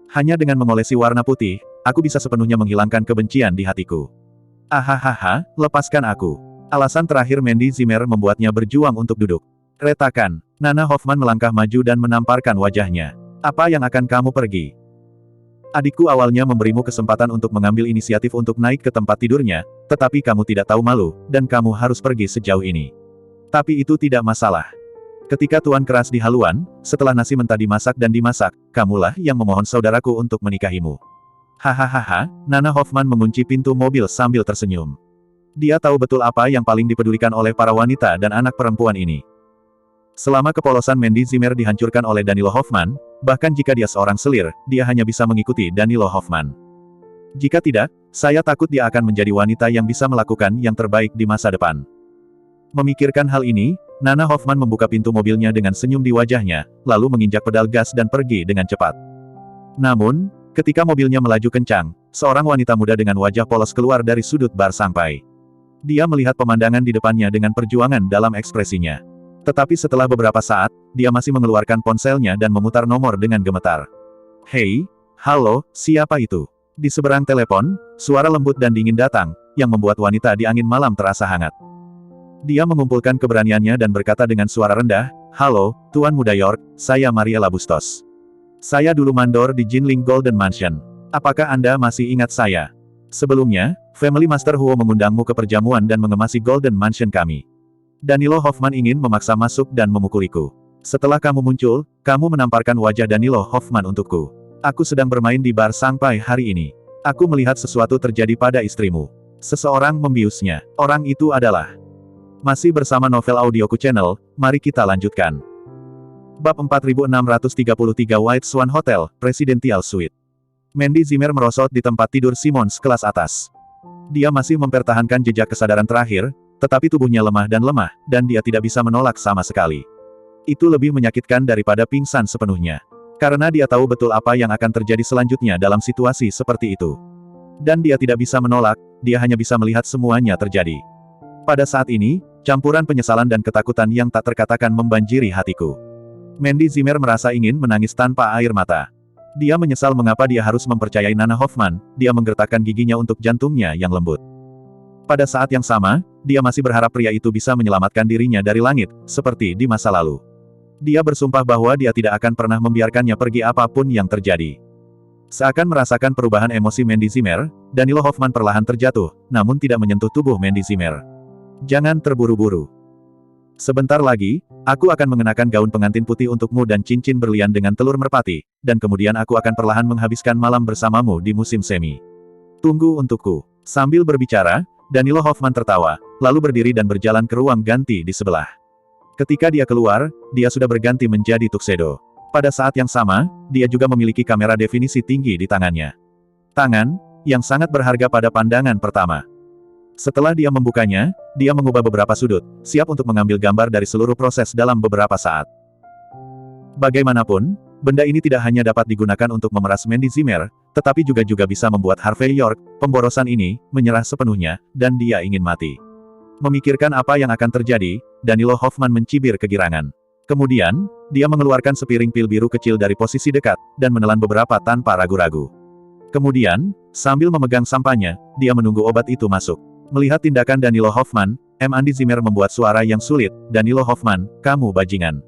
Hanya dengan mengolesi warna putih, aku bisa sepenuhnya menghilangkan kebencian di hatiku. Ahahaha, lepaskan aku. Alasan terakhir Mandy Zimmer membuatnya berjuang untuk duduk. Retakan. Nana Hoffman melangkah maju dan menamparkan wajahnya. Apa yang akan kamu pergi? Adikku awalnya memberimu kesempatan untuk mengambil inisiatif untuk naik ke tempat tidurnya, tetapi kamu tidak tahu malu, dan kamu harus pergi sejauh ini. Tapi itu tidak masalah. Ketika tuan keras di haluan, setelah nasi mentah dimasak dan dimasak, kamulah yang memohon saudaraku untuk menikahimu. Hahaha, Nana Hoffman mengunci pintu mobil sambil tersenyum. Dia tahu betul apa yang paling dipedulikan oleh para wanita dan anak perempuan ini. Selama kepolosan Mandy Zimmer dihancurkan oleh Danilo Hoffman, bahkan jika dia seorang selir, dia hanya bisa mengikuti Danilo Hoffman. Jika tidak, saya takut dia akan menjadi wanita yang bisa melakukan yang terbaik di masa depan. Memikirkan hal ini, Nana Hoffman membuka pintu mobilnya dengan senyum di wajahnya, lalu menginjak pedal gas dan pergi dengan cepat. Namun, Ketika mobilnya melaju kencang, seorang wanita muda dengan wajah polos keluar dari sudut bar sampai. Dia melihat pemandangan di depannya dengan perjuangan dalam ekspresinya. Tetapi setelah beberapa saat, dia masih mengeluarkan ponselnya dan memutar nomor dengan gemetar. Hei, halo, siapa itu? Di seberang telepon, suara lembut dan dingin datang, yang membuat wanita di angin malam terasa hangat. Dia mengumpulkan keberaniannya dan berkata dengan suara rendah, "Halo, Tuan Muda York, saya Mariela Bustos. Saya dulu mandor di Jinling Golden Mansion. Apakah Anda masih ingat saya? Sebelumnya, Family Master Huo mengundangmu ke perjamuan dan mengemasi Golden Mansion kami. Danilo Hoffman ingin memaksa masuk dan memukuliku. Setelah kamu muncul, kamu menamparkan wajah Danilo Hoffman untukku. Aku sedang bermain di bar sampai hari ini. Aku melihat sesuatu terjadi pada istrimu." Seseorang membiusnya. Orang itu adalah... Masih bersama Novel Audioku Channel, mari kita lanjutkan. Bab 4633 White Swan Hotel, Presidential Suite. Mandy Zimmer merosot di tempat tidur Simons kelas atas. Dia masih mempertahankan jejak kesadaran terakhir, tetapi tubuhnya lemah, dan dia tidak bisa menolak sama sekali. Itu lebih menyakitkan daripada pingsan sepenuhnya. Karena dia tahu betul apa yang akan terjadi selanjutnya dalam situasi seperti itu. Dan dia tidak bisa menolak, dia hanya bisa melihat semuanya terjadi. Pada saat ini, campuran penyesalan dan ketakutan yang tak terkatakan membanjiri hatiku. Mandy Zimmer merasa ingin menangis tanpa air mata. Dia menyesal mengapa dia harus mempercayai Nana Hoffman, dia menggertakkan giginya untuk jantungnya yang lembut. Pada saat yang sama, dia masih berharap pria itu bisa menyelamatkan dirinya dari langit, seperti di masa lalu. Dia bersumpah bahwa dia tidak akan pernah membiarkannya pergi apapun yang terjadi. Seakan merasakan perubahan emosi Mandy Zimmer, Danilo Hoffman perlahan terjatuh, namun tidak menyentuh tubuh Mandy Zimmer. "Jangan terburu-buru. Sebentar lagi, aku akan mengenakan gaun pengantin putih untukmu dan cincin berlian dengan telur merpati, dan kemudian aku akan perlahan menghabiskan malam bersamamu di musim semi. Tunggu untukku." Sambil berbicara, Danilo Hoffman tertawa, lalu berdiri dan berjalan ke ruang ganti di sebelah. Ketika dia keluar, dia sudah berganti menjadi tuxedo. Pada saat yang sama, dia juga memiliki kamera definisi tinggi di tangannya. Tangan, yang sangat berharga pada pandangan pertama. Setelah dia membukanya, dia mengubah beberapa sudut, siap untuk mengambil gambar dari seluruh proses dalam beberapa saat. Bagaimanapun, benda ini tidak hanya dapat digunakan untuk memeras Mandy Zimmer, tetapi juga bisa membuat Harvey York, pemborosan ini, menyerah sepenuhnya, dan dia ingin mati. Memikirkan apa yang akan terjadi, Danilo Hoffman mencibir kegirangan. Kemudian, dia mengeluarkan sepiring pil biru kecil dari posisi dekat, dan menelan beberapa tanpa ragu-ragu. Kemudian, sambil memegang sampahnya, dia menunggu obat itu masuk. Melihat tindakan Danilo Hoffman, Mandy Zimmer membuat suara yang sulit, "Danilo Hoffman, kamu bajingan."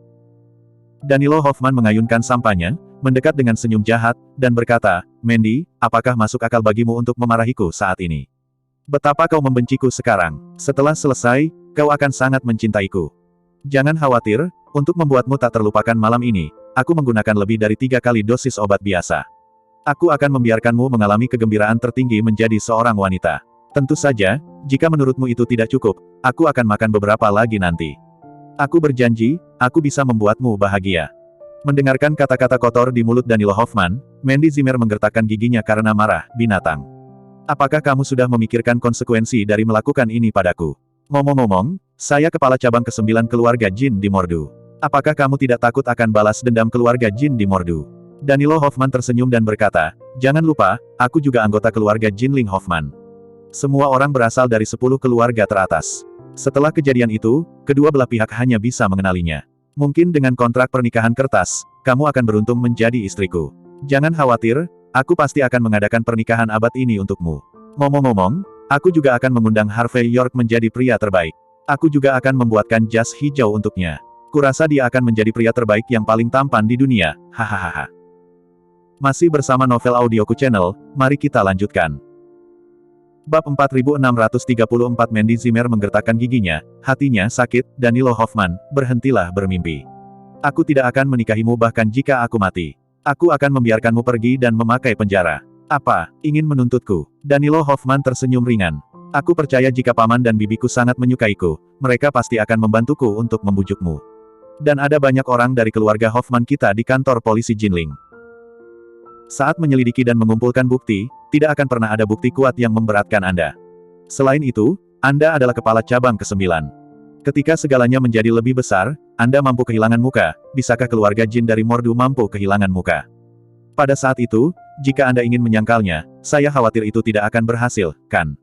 Danilo Hoffman mengayunkan sampahnya, mendekat dengan senyum jahat, dan berkata, "Mandy, apakah masuk akal bagimu untuk memarahiku saat ini? Betapa kau membenciku sekarang. Setelah selesai, kau akan sangat mencintaiku. Jangan khawatir, untuk membuatmu tak terlupakan malam ini, aku menggunakan lebih dari 3 kali dosis obat biasa. Aku akan membiarkanmu mengalami kegembiraan tertinggi menjadi seorang wanita. Tentu saja, jika menurutmu itu tidak cukup, aku akan makan beberapa lagi nanti. Aku berjanji, aku bisa membuatmu bahagia." Mendengarkan kata-kata kotor di mulut Danilo Hoffman, Mandy Zimmer menggertakkan giginya karena marah, "Binatang. Apakah kamu sudah memikirkan konsekuensi dari melakukan ini padaku? Ngomong-ngomong, saya kepala cabang ke-9 keluarga Jin di Mordu. Apakah kamu tidak takut akan balas dendam keluarga Jin di Mordu?" Danilo Hoffman tersenyum dan berkata, "Jangan lupa, aku juga anggota keluarga Jinling Hoffman. Semua orang berasal dari 10 keluarga teratas. Setelah kejadian itu, kedua belah pihak hanya bisa mengenalinya. Mungkin dengan kontrak pernikahan kertas, kamu akan beruntung menjadi istriku. Jangan khawatir, aku pasti akan mengadakan pernikahan abad ini untukmu. Ngomong-ngomong, aku juga akan mengundang Harvey York menjadi pria terbaik. Aku juga akan membuatkan jas hijau untuknya. Kurasa dia akan menjadi pria terbaik yang paling tampan di dunia, hahaha." Masih bersama Novel Audioku Channel, mari kita lanjutkan. Bab 4634 Mandy Zimmer menggertakkan giginya, hatinya sakit, "Danilo Hoffman, berhentilah bermimpi. Aku tidak akan menikahimu bahkan jika aku mati. Aku akan membiarkanmu pergi dan memakai penjara. Apa, ingin menuntutku?" Danilo Hoffman tersenyum ringan. "Aku percaya jika paman dan bibiku sangat menyukaiku, mereka pasti akan membantuku untuk membujukmu. Dan ada banyak orang dari keluarga Hoffman kita di kantor polisi Jinling. Saat menyelidiki dan mengumpulkan bukti, tidak akan pernah ada bukti kuat yang memberatkan Anda. Selain itu, Anda adalah kepala cabang ke-9. Ketika segalanya menjadi lebih besar, Anda mampu kehilangan muka, bisakah keluarga Jin dari Mordu mampu kehilangan muka? Pada saat itu, jika Anda ingin menyangkalnya, saya khawatir itu tidak akan berhasil, kan?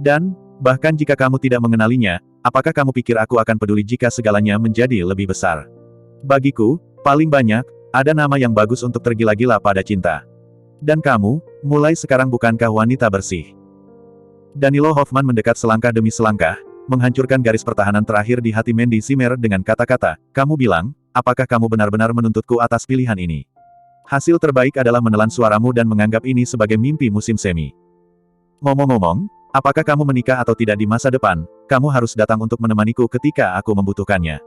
Dan, bahkan jika kamu tidak mengenalinya, apakah kamu pikir aku akan peduli jika segalanya menjadi lebih besar? Bagiku, paling banyak, ada nama yang bagus untuk tergila-gila pada cinta. Dan kamu, mulai sekarang bukankah wanita bersih? Danilo Hoffman mendekat selangkah demi selangkah, menghancurkan garis pertahanan terakhir di hati Mandy Zimmer dengan kata-kata, kamu bilang, apakah kamu benar-benar menuntutku atas pilihan ini? Hasil terbaik adalah menelan suaramu dan menganggap ini sebagai mimpi musim semi. Ngomong-ngomong, apakah kamu menikah atau tidak di masa depan, kamu harus datang untuk menemaniku ketika aku membutuhkannya.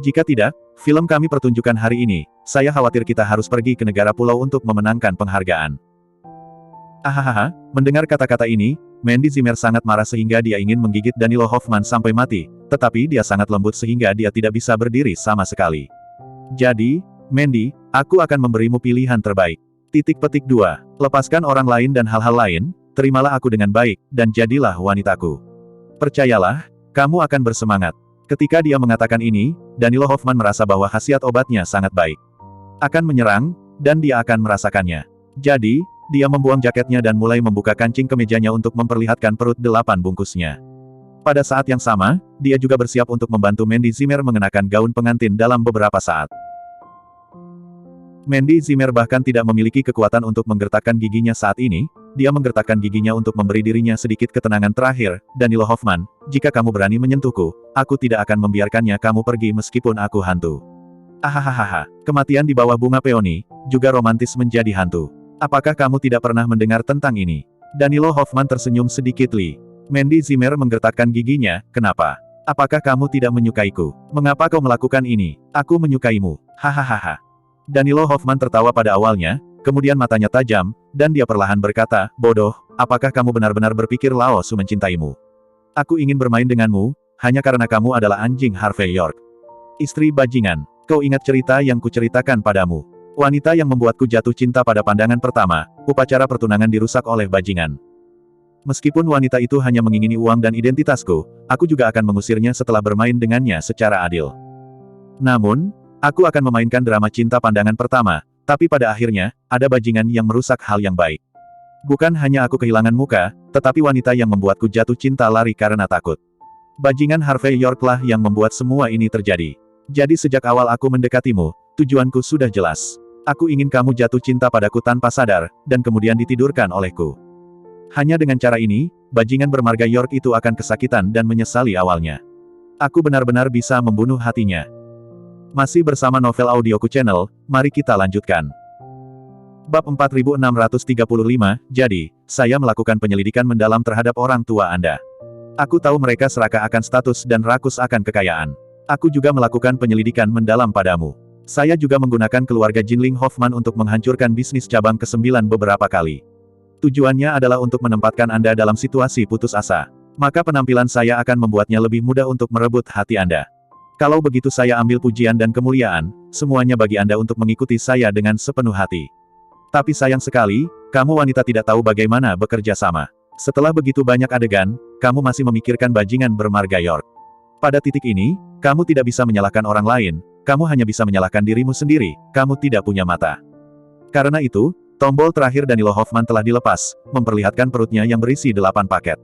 Jika tidak, film kami pertunjukan hari ini, saya khawatir kita harus pergi ke negara pulau untuk memenangkan penghargaan. Ahahaha, mendengar kata-kata ini, Mandy Zimmer sangat marah sehingga dia ingin menggigit Danilo Hoffman sampai mati, tetapi dia sangat lembut sehingga dia tidak bisa berdiri sama sekali. Jadi, Mandy, aku akan memberimu pilihan terbaik. Titik petik 2. Lepaskan orang lain dan hal-hal lain, terimalah aku dengan baik, dan jadilah wanitaku. Percayalah, kamu akan bersemangat. Ketika dia mengatakan ini, Danilo Hoffman merasa bahwa khasiat obatnya sangat baik. Akan menyerang, dan dia akan merasakannya. Jadi, dia membuang jaketnya dan mulai membuka kancing kemejanya untuk memperlihatkan perut 8 bungkusnya. Pada saat yang sama, dia juga bersiap untuk membantu Mandy Zimmer mengenakan gaun pengantin dalam beberapa saat. Mandy Zimmer bahkan tidak memiliki kekuatan untuk menggertakkan giginya saat ini, dia menggertakkan giginya untuk memberi dirinya sedikit ketenangan terakhir, Danilo Hoffman, jika kamu berani menyentuhku, aku tidak akan membiarkannya kamu pergi meskipun aku hantu. Ahahaha, kematian di bawah bunga peoni, juga romantis menjadi hantu. Apakah kamu tidak pernah mendengar tentang ini? Danilo Hoffman tersenyum sedikit li. Mandy Zimmer menggertakkan giginya, kenapa? Apakah kamu tidak menyukaiku? Mengapa kau melakukan ini? Aku menyukaimu. Hahaha. Danilo Hoffman tertawa pada awalnya, kemudian matanya tajam, dan dia perlahan berkata, bodoh, apakah kamu benar-benar berpikir Lao Su mencintaimu? Aku ingin bermain denganmu, hanya karena kamu adalah anjing Harvey York. Istri bajingan, kau ingat cerita yang kuceritakan padamu? Wanita yang membuatku jatuh cinta pada pandangan pertama, upacara pertunangan dirusak oleh bajingan. Meskipun wanita itu hanya mengingini uang dan identitasku, aku juga akan mengusirnya setelah bermain dengannya secara adil. Namun, aku akan memainkan drama cinta pandangan pertama, tapi pada akhirnya, ada bajingan yang merusak hal yang baik. Bukan hanya aku kehilangan muka, tetapi wanita yang membuatku jatuh cinta lari karena takut. Bajingan Harvey York lah yang membuat semua ini terjadi. Jadi sejak awal aku mendekatimu, tujuanku sudah jelas. Aku ingin kamu jatuh cinta padaku tanpa sadar, dan kemudian ditidurkan olehku. Hanya dengan cara ini, bajingan bermarga York itu akan kesakitan dan menyesali awalnya. Aku benar-benar bisa membunuh hatinya. Masih bersama Novel Audioku Channel, mari kita lanjutkan. Bab 4635, jadi, saya melakukan penyelidikan mendalam terhadap orang tua Anda. Aku tahu mereka serakah akan status dan rakus akan kekayaan. Aku juga melakukan penyelidikan mendalam padamu. Saya juga menggunakan keluarga Jinling Hoffman untuk menghancurkan bisnis cabang ke-9 beberapa kali. Tujuannya adalah untuk menempatkan Anda dalam situasi putus asa. Maka penampilan saya akan membuatnya lebih mudah untuk merebut hati Anda. Kalau begitu saya ambil pujian dan kemuliaan, semuanya bagi Anda untuk mengikuti saya dengan sepenuh hati. Tapi sayang sekali, kamu wanita tidak tahu bagaimana bekerja sama. Setelah begitu banyak adegan, kamu masih memikirkan bajingan bermarga York. Pada titik ini, kamu tidak bisa menyalahkan orang lain, kamu hanya bisa menyalahkan dirimu sendiri, kamu tidak punya mata. Karena itu, tombol terakhir Danilo Hoffman telah dilepas, memperlihatkan perutnya yang berisi 8 paket.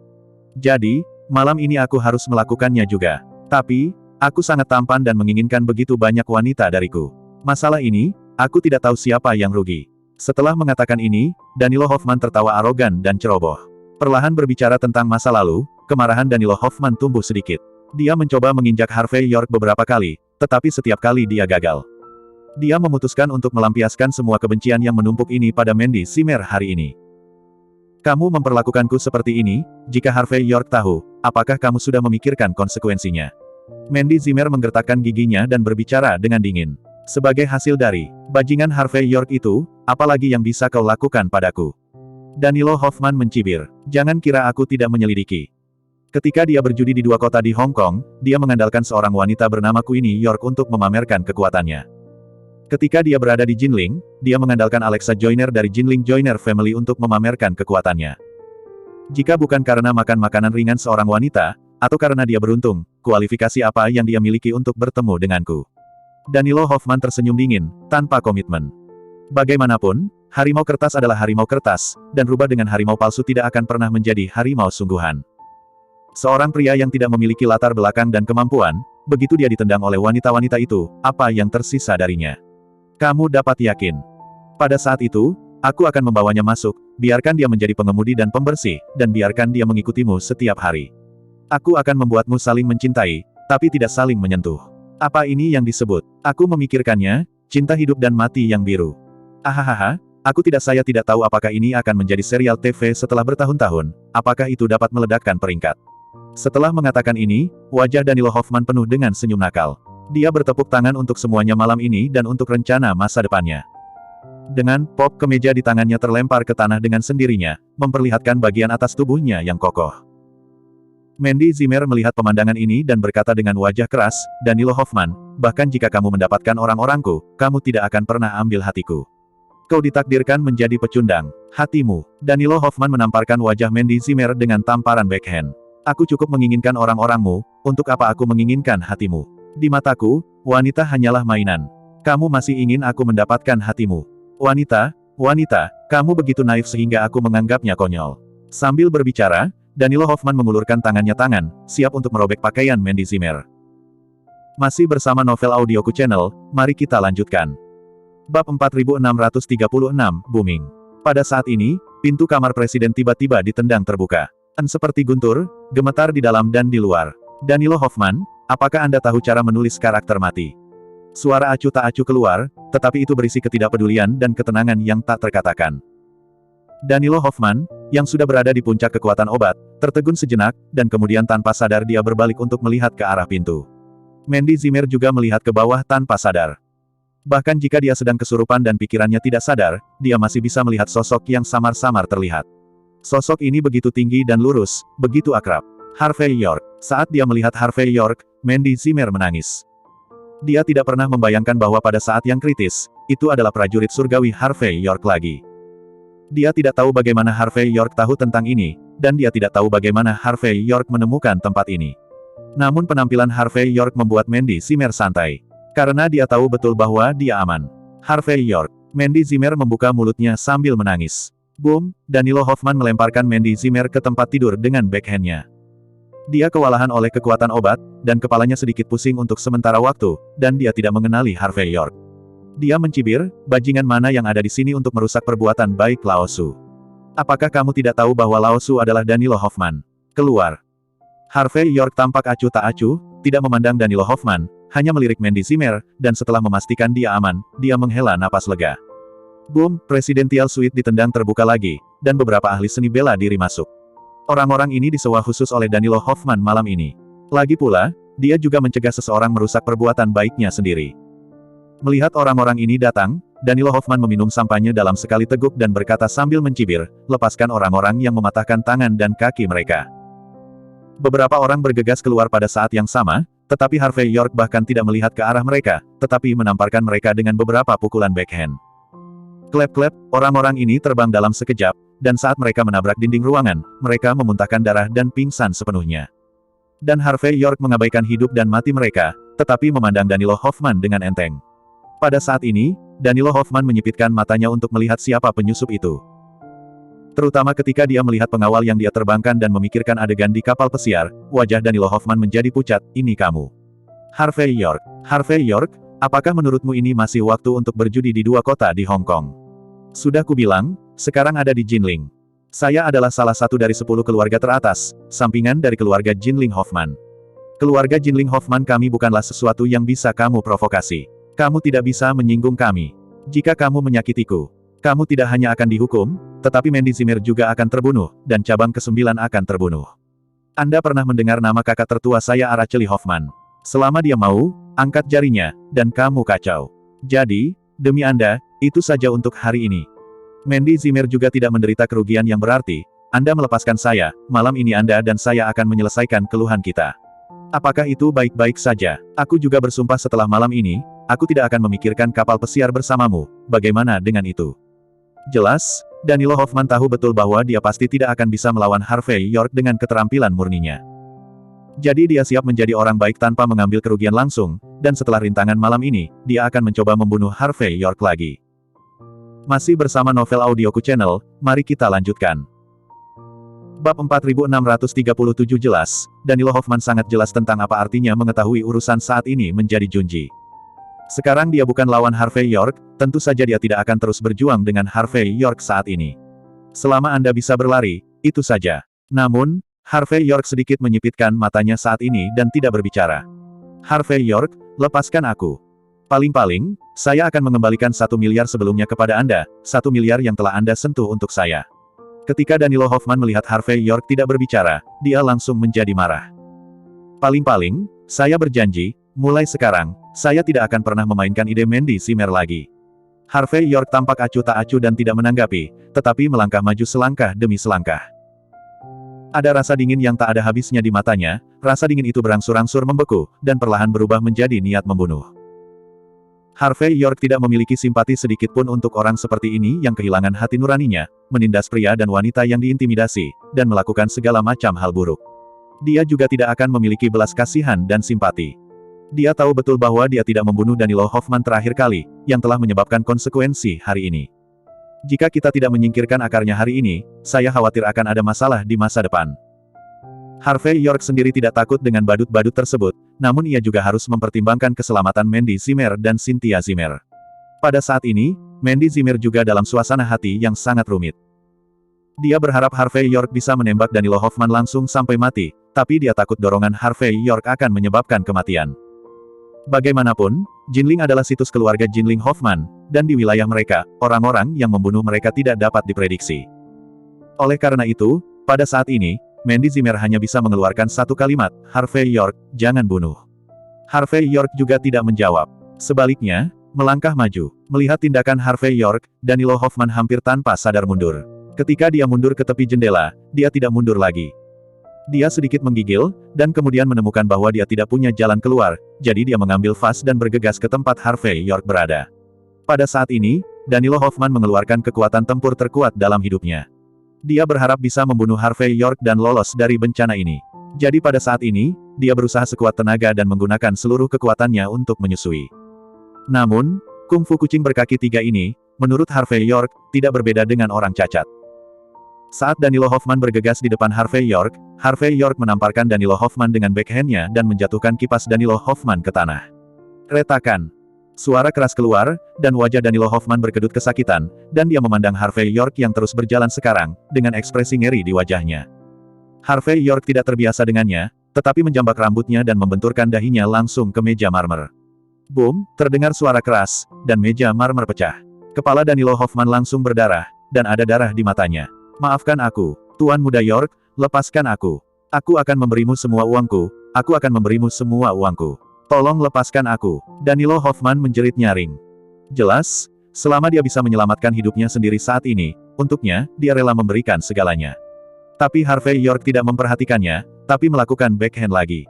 Jadi, malam ini aku harus melakukannya juga. Tapi, aku sangat tampan dan menginginkan begitu banyak wanita dariku. Masalah ini, aku tidak tahu siapa yang rugi. Setelah mengatakan ini, Danilo Hoffman tertawa arogan dan ceroboh. Perlahan berbicara tentang masa lalu, kemarahan Danilo Hoffman tumbuh sedikit. Dia mencoba menginjak Harvey York beberapa kali, tetapi setiap kali dia gagal. Dia memutuskan untuk melampiaskan semua kebencian yang menumpuk ini pada Mandy Zimmer hari ini. Kamu memperlakukanku seperti ini, jika Harvey York tahu, apakah kamu sudah memikirkan konsekuensinya? Mandy Zimmer menggertakkan giginya dan berbicara dengan dingin. Sebagai hasil dari bajingan Harvey York itu, apalagi yang bisa kau lakukan padaku? Danilo Hoffman mencibir. Jangan kira aku tidak menyelidiki. Ketika dia berjudi di 2 kota di Hong Kong, dia mengandalkan seorang wanita bernama Queenie York untuk memamerkan kekuatannya. Ketika dia berada di Jinling, dia mengandalkan Alexa Joyner dari Jinling Joyner Family untuk memamerkan kekuatannya. Jika bukan karena makan makanan ringan seorang wanita, atau karena dia beruntung, kualifikasi apa yang dia miliki untuk bertemu denganku? Danilo Hoffman tersenyum dingin, tanpa komitmen. Bagaimanapun, harimau kertas adalah harimau kertas, dan rubah dengan harimau palsu tidak akan pernah menjadi harimau sungguhan. Seorang pria yang tidak memiliki latar belakang dan kemampuan, begitu dia ditendang oleh wanita-wanita itu, apa yang tersisa darinya? Kamu dapat yakin. Pada saat itu, aku akan membawanya masuk, biarkan dia menjadi pengemudi dan pembersih, dan biarkan dia mengikutimu setiap hari. Aku akan membuatmu saling mencintai, tapi tidak saling menyentuh. Apa ini yang disebut? Aku memikirkannya, cinta hidup dan mati yang biru. Ahahaha, saya tidak tahu apakah ini akan menjadi serial TV setelah bertahun-tahun, apakah itu dapat meledakkan peringkat. Setelah mengatakan ini, wajah Danilo Hoffman penuh dengan senyum nakal. Dia bertepuk tangan untuk semuanya malam ini dan untuk rencana masa depannya. Dengan pop kemeja di tangannya terlempar ke tanah dengan sendirinya, memperlihatkan bagian atas tubuhnya yang kokoh. Mandy Zimmer melihat pemandangan ini dan berkata dengan wajah keras, Danilo Hoffman, bahkan jika kamu mendapatkan orang-orangku, kamu tidak akan pernah ambil hatiku. Kau ditakdirkan menjadi pecundang hatimu. Danilo Hoffman menamparkan wajah Mandy Zimmer dengan tamparan backhand. Aku cukup menginginkan orang-orangmu, untuk apa aku menginginkan hatimu? Di mataku, wanita hanyalah mainan. Kamu masih ingin aku mendapatkan hatimu. Wanita, kamu begitu naif sehingga aku menganggapnya konyol. Sambil berbicara, Danilo Hoffman mengulurkan tangannya siap untuk merobek pakaian Mandy Zimmer. Masih bersama Novel Audioku Channel, mari kita lanjutkan. Bab 4636, Booming. Pada saat ini, pintu kamar presiden tiba-tiba ditendang terbuka. Seperti guntur, gemetar di dalam dan di luar. Danilo Hoffman, apakah Anda tahu cara menulis karakter mati? Suara acuh tak acuh keluar, tetapi itu berisi ketidakpedulian dan ketenangan yang tak terkatakan. Danilo Hoffman, yang sudah berada di puncak kekuatan obat, tertegun sejenak, dan kemudian tanpa sadar dia berbalik untuk melihat ke arah pintu. Mandy Zimmer juga melihat ke bawah tanpa sadar. Bahkan jika dia sedang kesurupan dan pikirannya tidak sadar, dia masih bisa melihat sosok yang samar-samar terlihat. Sosok ini begitu tinggi dan lurus, begitu akrab. Harvey York. Saat dia melihat Harvey York, Mandy Zimmer menangis. Dia tidak pernah membayangkan bahwa pada saat yang kritis, itu adalah prajurit surgawi Harvey York lagi. Dia tidak tahu bagaimana Harvey York tahu tentang ini, dan dia tidak tahu bagaimana Harvey York menemukan tempat ini. Namun penampilan Harvey York membuat Mandy Zimmer santai. Karena dia tahu betul bahwa dia aman. Harvey York. Mandy Zimmer membuka mulutnya sambil menangis. Boom, Danilo Hoffman melemparkan Mandy Zimmer ke tempat tidur dengan backhand-nya. Dia kewalahan oleh kekuatan obat, dan kepalanya sedikit pusing untuk sementara waktu, dan dia tidak mengenali Harvey York. Dia mencibir, bajingan mana yang ada di sini untuk merusak perbuatan baik Lao Su. Apakah kamu tidak tahu bahwa Lao Su adalah Danilo Hoffman? Keluar. Harvey York tampak acuh tak acuh, tidak memandang Danilo Hoffman, hanya melirik Mandy Zimmer, dan setelah memastikan dia aman, dia menghela napas lega. Boom, Presidential Suite ditendang terbuka lagi, dan beberapa ahli seni bela diri masuk. Orang-orang ini disewa khusus oleh Danilo Hoffman malam ini. Lagi pula, dia juga mencegah seseorang merusak perbuatan baiknya sendiri. Melihat orang-orang ini datang, Danilo Hoffman meminum sampahnya dalam sekali teguk dan berkata sambil mencibir, lepaskan orang-orang yang mematahkan tangan dan kaki mereka. Beberapa orang bergegas keluar pada saat yang sama, tetapi Harvey York bahkan tidak melihat ke arah mereka, tetapi menamparkan mereka dengan beberapa pukulan backhand. Klep-klep, orang-orang ini terbang dalam sekejap, dan saat mereka menabrak dinding ruangan, mereka memuntahkan darah dan pingsan sepenuhnya. Dan Harvey York mengabaikan hidup dan mati mereka, tetapi memandang Danilo Hoffman dengan enteng. Pada saat ini, Danilo Hoffman menyipitkan matanya untuk melihat siapa penyusup itu. Terutama ketika dia melihat pengawal yang dia terbangkan dan memikirkan adegan di kapal pesiar, wajah Danilo Hoffman menjadi pucat, ini kamu. Harvey York, apakah menurutmu ini masih waktu untuk berjudi di 2 kota di Hong Kong? Sudah kubilang, sekarang ada di Jinling. Saya adalah salah satu dari 10 keluarga teratas, sampingan dari keluarga Jinling Hoffman. Keluarga Jinling Hoffman kami bukanlah sesuatu yang bisa kamu provokasi. Kamu tidak bisa menyinggung kami. Jika kamu menyakitiku, kamu tidak hanya akan dihukum, tetapi Mandy Zimmer juga akan terbunuh, dan cabang ke-9 akan terbunuh. Anda pernah mendengar nama kakak tertua saya Araceli Hoffman. Selama dia mau, angkat jarinya, dan kamu kacau. Jadi, demi Anda, itu saja untuk hari ini. Mandy Zimmer juga tidak menderita kerugian yang berarti. Anda melepaskan saya, malam ini Anda dan saya akan menyelesaikan keluhan kita. Apakah itu baik-baik saja? Aku juga bersumpah setelah malam ini, aku tidak akan memikirkan kapal pesiar bersamamu. Bagaimana dengan itu? Jelas, Danilo Hoffman tahu betul bahwa dia pasti tidak akan bisa melawan Harvey York dengan keterampilan murninya. Jadi dia siap menjadi orang baik tanpa mengambil kerugian langsung, dan setelah rintangan malam ini, dia akan mencoba membunuh Harvey York lagi. Masih bersama Novel Audioku Channel, mari kita lanjutkan. Bab 4637 jelas, Danilo Hoffman sangat jelas tentang apa artinya mengetahui urusan saat ini menjadi Junji. Sekarang dia bukan lawan Harvey York, tentu saja dia tidak akan terus berjuang dengan Harvey York saat ini. Selama Anda bisa berlari, itu saja. Namun, Harvey York sedikit menyipitkan matanya saat ini dan tidak berbicara. Harvey York, lepaskan aku. Paling-paling, saya akan mengembalikan 1 miliar sebelumnya kepada Anda, 1 miliar yang telah Anda sentuh untuk saya. Ketika Danilo Hoffman melihat Harvey York tidak berbicara, dia langsung menjadi marah. Paling-paling, saya berjanji, mulai sekarang, saya tidak akan pernah memainkan ide Mandy Zimmer lagi. Harvey York tampak acuh tak acuh dan tidak menanggapi, tetapi melangkah maju selangkah demi selangkah. Ada rasa dingin yang tak ada habisnya di matanya, rasa dingin itu berangsur-angsur membeku, dan perlahan berubah menjadi niat membunuh. Harvey York tidak memiliki simpati sedikit pun untuk orang seperti ini yang kehilangan hati nuraninya, menindas pria dan wanita yang diintimidasi, dan melakukan segala macam hal buruk. Dia juga tidak akan memiliki belas kasihan dan simpati. Dia tahu betul bahwa dia tidak membunuh Danilo Hoffman terakhir kali, yang telah menyebabkan konsekuensi hari ini. Jika kita tidak menyingkirkan akarnya hari ini, saya khawatir akan ada masalah di masa depan. Harvey York sendiri tidak takut dengan badut-badut tersebut, namun ia juga harus mempertimbangkan keselamatan Mandy Zimmer dan Cynthia Zimmer. Pada saat ini, Mandy Zimmer juga dalam suasana hati yang sangat rumit. Dia berharap Harvey York bisa menembak Danilo Hoffman langsung sampai mati, tapi dia takut dorongan Harvey York akan menyebabkan kematian. Bagaimanapun, Jinling adalah situs keluarga Jinling Hoffman, dan di wilayah mereka, orang-orang yang membunuh mereka tidak dapat diprediksi. Oleh karena itu, pada saat ini, Mandy Zimmer hanya bisa mengeluarkan satu kalimat, Harvey York, jangan bunuh. Harvey York juga tidak menjawab. Sebaliknya, melangkah maju. Melihat tindakan Harvey York, Danilo Hoffman hampir tanpa sadar mundur. Ketika dia mundur ke tepi jendela, dia tidak mundur lagi. Dia sedikit menggigil, dan kemudian menemukan bahwa dia tidak punya jalan keluar, jadi dia mengambil vas dan bergegas ke tempat Harvey York berada. Pada saat ini, Danilo Hoffman mengeluarkan kekuatan tempur terkuat dalam hidupnya. Dia berharap bisa membunuh Harvey York dan lolos dari bencana ini. Jadi pada saat ini, dia berusaha sekuat tenaga dan menggunakan seluruh kekuatannya untuk menyusui. Namun, kungfu kucing berkaki 3 ini, menurut Harvey York, tidak berbeda dengan orang cacat. Saat Danilo Hoffman bergegas di depan Harvey York menamparkan Danilo Hoffman dengan backhand-nya dan menjatuhkan kipas Danilo Hoffman ke tanah. Retakan. Suara keras keluar, dan wajah Danilo Hoffman berkedut kesakitan, dan dia memandang Harvey York yang terus berjalan sekarang, dengan ekspresi ngeri di wajahnya. Harvey York tidak terbiasa dengannya, tetapi menjambak rambutnya dan membenturkan dahinya langsung ke meja marmer. Boom, terdengar suara keras, dan meja marmer pecah. Kepala Danilo Hoffman langsung berdarah, dan ada darah di matanya. Maafkan aku, Tuan Muda York, lepaskan aku. Aku akan memberimu semua uangku, aku akan memberimu semua uangku. Tolong lepaskan aku. Danilo Hoffman menjerit nyaring. Jelas, selama dia bisa menyelamatkan hidupnya sendiri saat ini, untuknya, dia rela memberikan segalanya. Tapi Harvey York tidak memperhatikannya, tapi melakukan backhand lagi.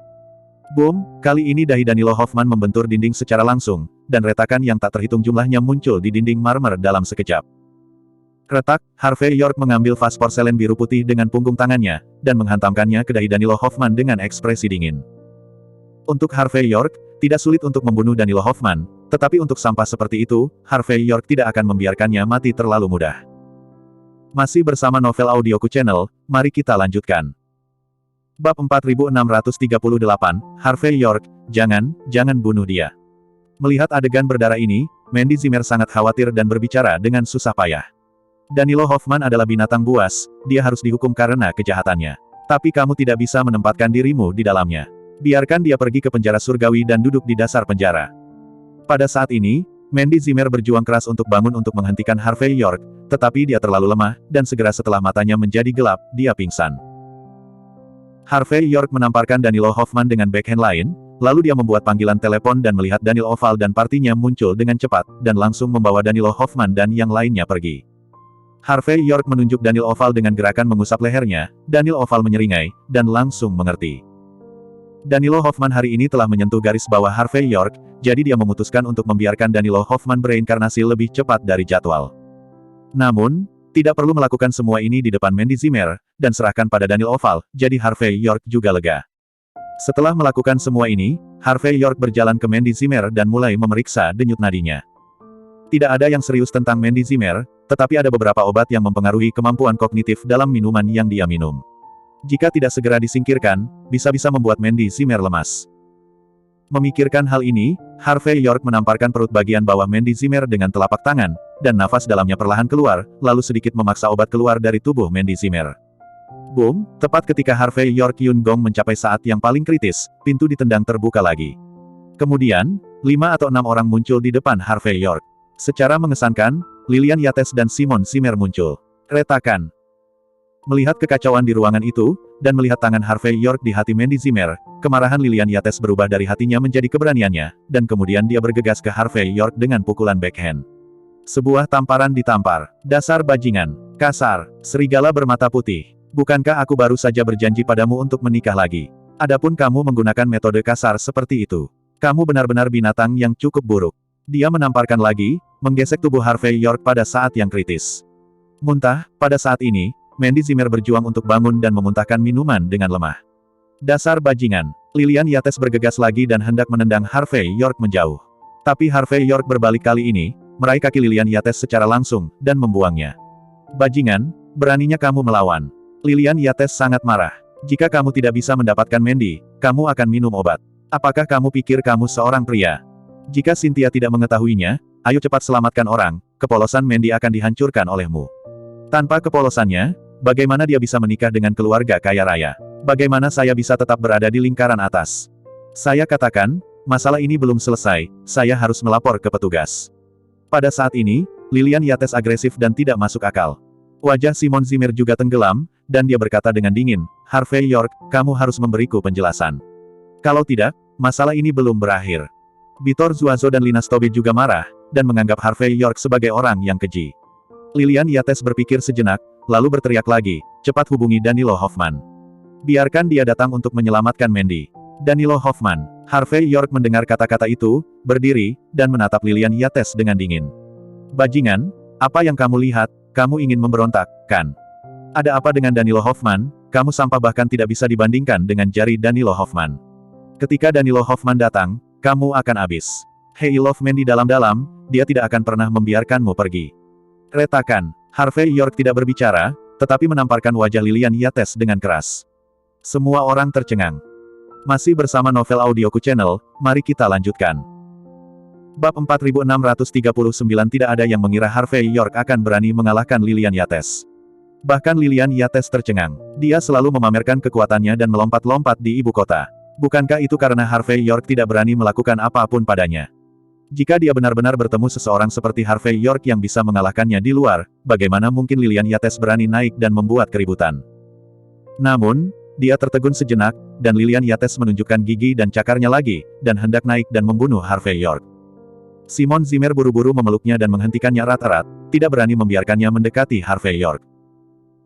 Boom, kali ini dahi Danilo Hoffman membentur dinding secara langsung, dan retakan yang tak terhitung jumlahnya muncul di dinding marmer dalam sekejap. Retak, Harvey York mengambil vas porselen biru putih dengan punggung tangannya, dan menghantamkannya ke dahi Danilo Hoffman dengan ekspresi dingin. Untuk Harvey York, tidak sulit untuk membunuh Danilo Hoffman, tetapi untuk sampah seperti itu, Harvey York tidak akan membiarkannya mati terlalu mudah. Masih bersama Novel Audioku Channel, mari kita lanjutkan. Bab 4638, Harvey York, jangan bunuh dia. Melihat adegan berdarah ini, Mandy Zimmer sangat khawatir dan berbicara dengan susah payah. Danilo Hoffman adalah binatang buas, dia harus dihukum karena kejahatannya. Tapi kamu tidak bisa menempatkan dirimu di dalamnya. Biarkan dia pergi ke penjara surgawi dan duduk di dasar penjara. Pada saat ini, Mandy Zimmer berjuang keras untuk bangun untuk menghentikan Harvey York, tetapi dia terlalu lemah, dan segera setelah matanya menjadi gelap, dia pingsan. Harvey York menamparkan Danilo Hoffman dengan backhand lain, lalu dia membuat panggilan telepon dan melihat Daniel Oval dan partinya muncul dengan cepat, dan langsung membawa Danilo Hoffman dan yang lainnya pergi. Harvey York menunjuk Daniel Oval dengan gerakan mengusap lehernya, Daniel Oval menyeringai, dan langsung mengerti. Danilo Hoffman hari ini telah menyentuh garis bawah Harvey York, jadi dia memutuskan untuk membiarkan Danilo Hoffman bereinkarnasi lebih cepat dari jadwal. Namun, tidak perlu melakukan semua ini di depan Mandy Zimmer, dan serahkan pada Daniel Oval, jadi Harvey York juga lega. Setelah melakukan semua ini, Harvey York berjalan ke Mandy Zimmer dan mulai memeriksa denyut nadinya. Tidak ada yang serius tentang Mandy Zimmer, tetapi ada beberapa obat yang mempengaruhi kemampuan kognitif dalam minuman yang dia minum. Jika tidak segera disingkirkan, bisa-bisa membuat Mandy Zimmer lemas. Memikirkan hal ini, Harvey York menamparkan perut bagian bawah Mandy Zimmer dengan telapak tangan, dan nafas dalamnya perlahan keluar, lalu sedikit memaksa obat keluar dari tubuh Mandy Zimmer. Boom, tepat ketika Harvey York Yun Gong mencapai saat yang paling kritis, pintu ditendang terbuka lagi. Kemudian, 5 atau 6 orang muncul di depan Harvey York. Secara mengesankan, Lilian Yates dan Simon Zimmer muncul. Retakan. Melihat kekacauan di ruangan itu, dan melihat tangan Harvey York di hati Mandy Zimmer, kemarahan Lilian Yates berubah dari hatinya menjadi keberaniannya, dan kemudian dia bergegas ke Harvey York dengan pukulan backhand. Sebuah tamparan ditampar. Dasar bajingan. Kasar. Serigala bermata putih. Bukankah aku baru saja berjanji padamu untuk menikah lagi? Adapun kamu menggunakan metode kasar seperti itu. Kamu benar-benar binatang yang cukup buruk. Dia menamparkan lagi, menggesek tubuh Harvey York pada saat yang kritis. Muntah, pada saat ini, Mandy Zimmer berjuang untuk bangun dan memuntahkan minuman dengan lemah. Dasar bajingan. Lilian Yates bergegas lagi dan hendak menendang Harvey York menjauh. Tapi Harvey York berbalik kali ini, meraih kaki Lilian Yates secara langsung, dan membuangnya. Bajingan, beraninya kamu melawan. Lilian Yates sangat marah. Jika kamu tidak bisa mendapatkan Mandy, kamu akan minum obat. Apakah kamu pikir kamu seorang pria? Jika Cynthia tidak mengetahuinya, ayo cepat selamatkan orang, kepolosan Mandy akan dihancurkan olehmu. Tanpa kepolosannya, bagaimana dia bisa menikah dengan keluarga kaya raya? Bagaimana saya bisa tetap berada di lingkaran atas? Saya katakan, masalah ini belum selesai, saya harus melapor ke petugas. Pada saat ini, Lilian Yates agresif dan tidak masuk akal. Wajah Simon Zimmer juga tenggelam, dan dia berkata dengan dingin, Harvey York, kamu harus memberiku penjelasan. Kalau tidak, masalah ini belum berakhir. Bitor Zuazo dan Lina Stobe juga marah, dan menganggap Harvey York sebagai orang yang keji. Lilian Yates berpikir sejenak, lalu berteriak lagi, cepat hubungi Danilo Hoffman. Biarkan dia datang untuk menyelamatkan Mandy. Danilo Hoffman. Harvey York mendengar kata-kata itu, berdiri, dan menatap Lilian Yates dengan dingin. Bajingan, apa yang kamu lihat, kamu ingin memberontak, kan? Ada apa dengan Danilo Hoffman? Kamu sampah bahkan tidak bisa dibandingkan dengan jari Danilo Hoffman. Ketika Danilo Hoffman datang, kamu akan habis. Hei love Mandy dalam-dalam, dia tidak akan pernah membiarkanmu pergi. Retakan. Harvey York tidak berbicara, tetapi menamparkan wajah Lilian Yates dengan keras. Semua orang tercengang. Masih bersama Novel Audioku Channel, mari kita lanjutkan. Bab 4639 tidak ada yang mengira Harvey York akan berani mengalahkan Lilian Yates. Bahkan Lilian Yates tercengang. Dia selalu memamerkan kekuatannya dan melompat-lompat di ibu kota. Bukankah itu karena Harvey York tidak berani melakukan apapun padanya? Jika dia benar-benar bertemu seseorang seperti Harvey York yang bisa mengalahkannya di luar, bagaimana mungkin Lilian Yates berani naik dan membuat keributan? Namun, dia tertegun sejenak, dan Lilian Yates menunjukkan gigi dan cakarnya lagi, dan hendak naik dan membunuh Harvey York. Simon Zimmer buru-buru memeluknya dan menghentikannya erat-erat, tidak berani membiarkannya mendekati Harvey York.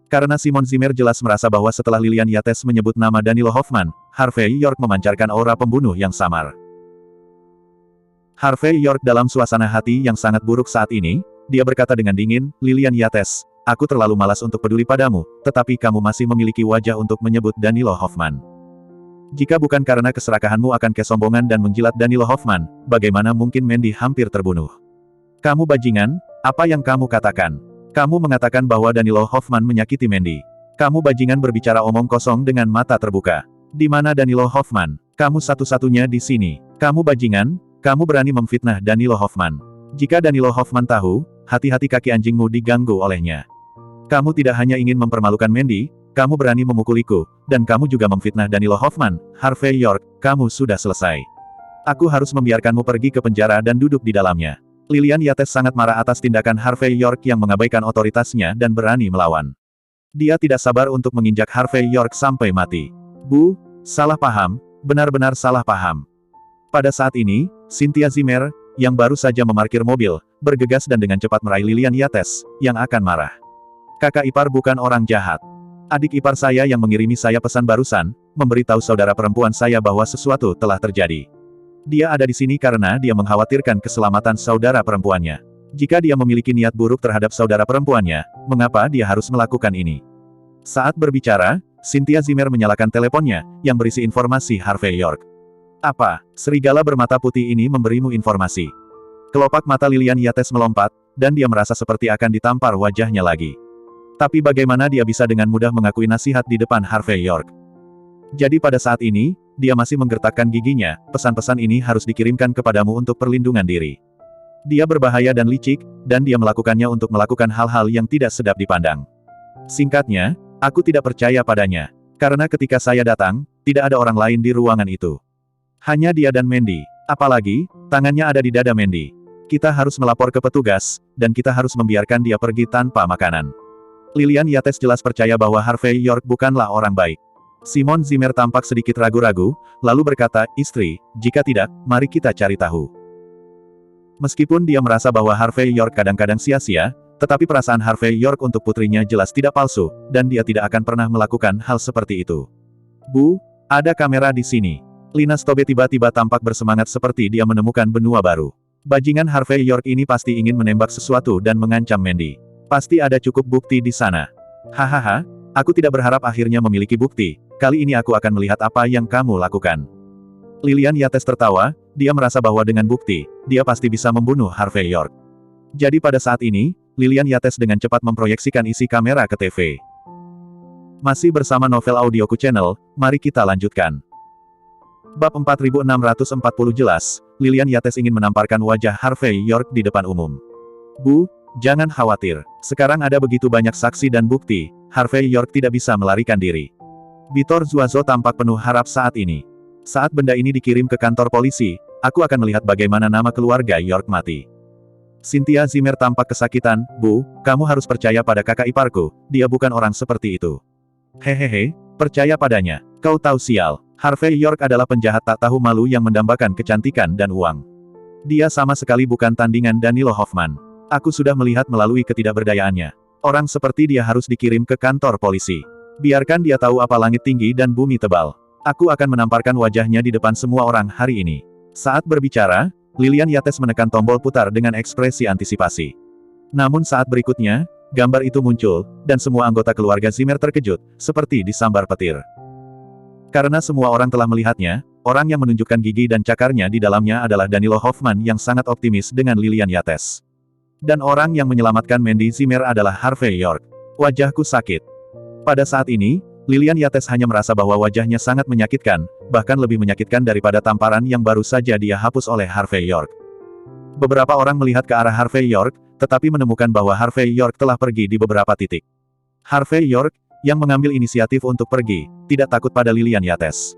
Karena Simon Zimmer jelas merasa bahwa setelah Lilian Yates menyebut nama Danilo Hoffman, Harvey York memancarkan aura pembunuh yang samar. Harvey York dalam suasana hati yang sangat buruk saat ini, dia berkata dengan dingin, Lilian Yates, aku terlalu malas untuk peduli padamu, tetapi kamu masih memiliki wajah untuk menyebut Danilo Hoffman. Jika bukan karena keserakahanmu akan kesombongan dan menjilat Danilo Hoffman, bagaimana mungkin Mandy hampir terbunuh? Kamu bajingan, apa yang kamu katakan? Kamu mengatakan bahwa Danilo Hoffman menyakiti Mandy. Kamu bajingan berbicara omong kosong dengan mata terbuka. Di mana Danilo Hoffman? Kamu satu-satunya di sini. Kamu bajingan, kamu berani memfitnah Danilo Hoffman. Jika Danilo Hoffman tahu, hati-hati kaki anjingmu diganggu olehnya. Kamu tidak hanya ingin mempermalukan Mandy, kamu berani memukuliku, dan kamu juga memfitnah Danilo Hoffman. Harvey York, kamu sudah selesai. Aku harus membiarkanmu pergi ke penjara dan duduk di dalamnya. Lilian Yates sangat marah atas tindakan Harvey York yang mengabaikan otoritasnya dan berani melawan. Dia tidak sabar untuk menginjak Harvey York sampai mati. Bu, salah paham, benar-benar salah paham. Pada saat ini, Cynthia Zimmer, yang baru saja memarkir mobil, bergegas dan dengan cepat meraih Lilian Yates, yang akan marah. Kakak ipar bukan orang jahat. Adik ipar saya yang mengirimi saya pesan barusan, memberitahu saudara perempuan saya bahwa sesuatu telah terjadi. Dia ada di sini karena dia mengkhawatirkan keselamatan saudara perempuannya. Jika dia memiliki niat buruk terhadap saudara perempuannya, mengapa dia harus melakukan ini? Saat berbicara, Cynthia Zimmer menyalakan teleponnya, yang berisi informasi Harvey York. Apa, serigala bermata putih ini memberimu informasi? Kelopak mata Lilian Yates melompat, dan dia merasa seperti akan ditampar wajahnya lagi. Tapi bagaimana dia bisa dengan mudah mengakui nasihat di depan Harvey York? Jadi pada saat ini, dia masih menggertakkan giginya, pesan-pesan ini harus dikirimkan kepadamu untuk perlindungan diri. Dia berbahaya dan licik, dan dia melakukannya untuk melakukan hal-hal yang tidak sedap dipandang. Singkatnya, aku tidak percaya padanya. Karena ketika saya datang, tidak ada orang lain di ruangan itu. Hanya dia dan Mandy. Apalagi, tangannya ada di dada Mandy. Kita harus melapor ke petugas, dan kita harus membiarkan dia pergi tanpa makanan. Lilian Yates jelas percaya bahwa Harvey York bukanlah orang baik. Simon Zimmer tampak sedikit ragu-ragu, lalu berkata, istri, jika tidak, mari kita cari tahu. Meskipun dia merasa bahwa Harvey York kadang-kadang sia-sia, tetapi perasaan Harvey York untuk putrinya jelas tidak palsu, dan dia tidak akan pernah melakukan hal seperti itu. Bu, ada kamera di sini. Lina Stobe tiba-tiba tampak bersemangat seperti dia menemukan benua baru. Bajingan Harvey York ini pasti ingin menembak sesuatu dan mengancam Mandy. Pasti ada cukup bukti di sana. Hahaha, aku tidak berharap akhirnya memiliki bukti, kali ini aku akan melihat apa yang kamu lakukan. Lilian Yates tertawa, dia merasa bahwa dengan bukti, dia pasti bisa membunuh Harvey York. Jadi pada saat ini, Lilian Yates dengan cepat memproyeksikan isi kamera ke TV. Masih bersama Novel Audioku Channel, mari kita lanjutkan. Bab 4640 jelas, Lilian Yates ingin menamparkan wajah Harvey York di depan umum. Bu, jangan khawatir, sekarang ada begitu banyak saksi dan bukti, Harvey York tidak bisa melarikan diri. Vitor Zuazo tampak penuh harap saat ini. Saat benda ini dikirim ke kantor polisi, aku akan melihat bagaimana nama keluarga York mati. Cynthia Zimmer tampak kesakitan, Bu, kamu harus percaya pada kakak iparku, dia bukan orang seperti itu. Hehehe, percaya padanya, kau tahu sial, Harvey York adalah penjahat tak tahu malu yang mendambakan kecantikan dan uang. Dia sama sekali bukan tandingan Danilo Hoffman. Aku sudah melihat melalui ketidakberdayaannya. Orang seperti dia harus dikirim ke kantor polisi. Biarkan dia tahu apa langit tinggi dan bumi tebal. Aku akan menamparkan wajahnya di depan semua orang hari ini. Saat berbicara, Lilian Yates menekan tombol putar dengan ekspresi antisipasi. Namun saat berikutnya, gambar itu muncul, dan semua anggota keluarga Zimmer terkejut, seperti disambar petir. Karena semua orang telah melihatnya, orang yang menunjukkan gigi dan cakarnya di dalamnya adalah Danilo Hoffman yang sangat optimis dengan Lilian Yates. Dan orang yang menyelamatkan Mandy Zimmer adalah Harvey York. Wajahku sakit. Pada saat ini, Lilian Yates hanya merasa bahwa wajahnya sangat menyakitkan, bahkan lebih menyakitkan daripada tamparan yang baru saja dia hapus oleh Harvey York. Beberapa orang melihat ke arah Harvey York, tetapi menemukan bahwa Harvey York telah pergi di beberapa titik. Harvey York, yang mengambil inisiatif untuk pergi, tidak takut pada Lilian Yates.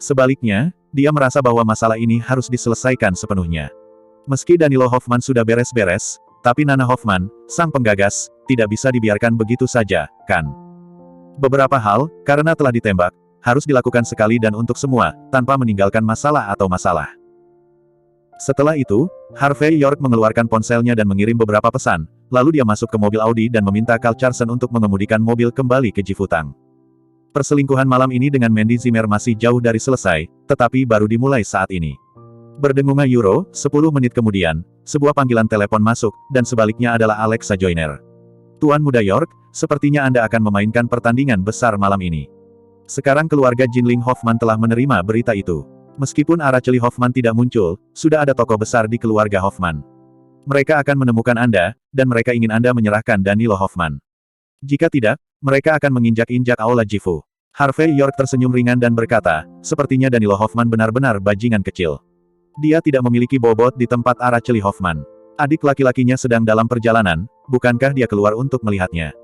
Sebaliknya, dia merasa bahwa masalah ini harus diselesaikan sepenuhnya. Meski Danilo Hoffman sudah beres-beres, tapi Nana Hoffman, sang penggagas, tidak bisa dibiarkan begitu saja, kan? Beberapa hal, karena telah ditembak, harus dilakukan sekali dan untuk semua, tanpa meninggalkan masalah atau masalah. Setelah itu, Harvey York mengeluarkan ponselnya dan mengirim beberapa pesan, lalu dia masuk ke mobil Audi dan meminta Carl Charson untuk mengemudikan mobil kembali ke Jifutang. Perselingkuhan malam ini dengan Mandy Zimmer masih jauh dari selesai, tetapi baru dimulai saat ini. Berdengungan Euro, 10 menit kemudian, sebuah panggilan telepon masuk, dan sebaliknya adalah Alexa Joyner. Tuan Muda York, sepertinya Anda akan memainkan pertandingan besar malam ini. Sekarang keluarga Jinling Hoffman telah menerima berita itu. Meskipun Araceli Hoffman tidak muncul, sudah ada tokoh besar di keluarga Hoffman. Mereka akan menemukan Anda, dan mereka ingin Anda menyerahkan Danilo Hoffman. Jika tidak, mereka akan menginjak-injak Aula Jifu. Harvey York tersenyum ringan dan berkata, sepertinya Danilo Hoffman benar-benar bajingan kecil. Dia tidak memiliki bobot di tempat Araceli Hoffman. Adik laki-lakinya sedang dalam perjalanan, bukankah dia keluar untuk melihatnya?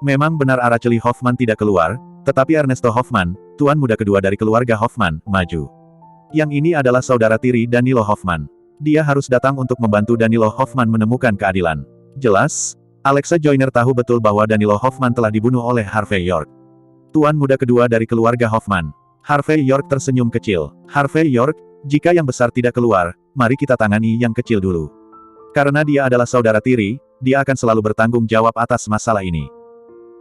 Memang benar Araceli Hoffman tidak keluar, tetapi Ernesto Hoffman, tuan muda kedua dari keluarga Hoffman, maju. Yang ini adalah saudara tiri Danilo Hoffman. Dia harus datang untuk membantu Danilo Hoffman menemukan keadilan. Jelas, Alexa Joyner tahu betul bahwa Danilo Hoffman telah dibunuh oleh Harvey York. Tuan muda kedua dari keluarga Hoffman. Harvey York tersenyum kecil. Harvey York, jika yang besar tidak keluar, mari kita tangani yang kecil dulu. Karena dia adalah saudara tiri, dia akan selalu bertanggung jawab atas masalah ini.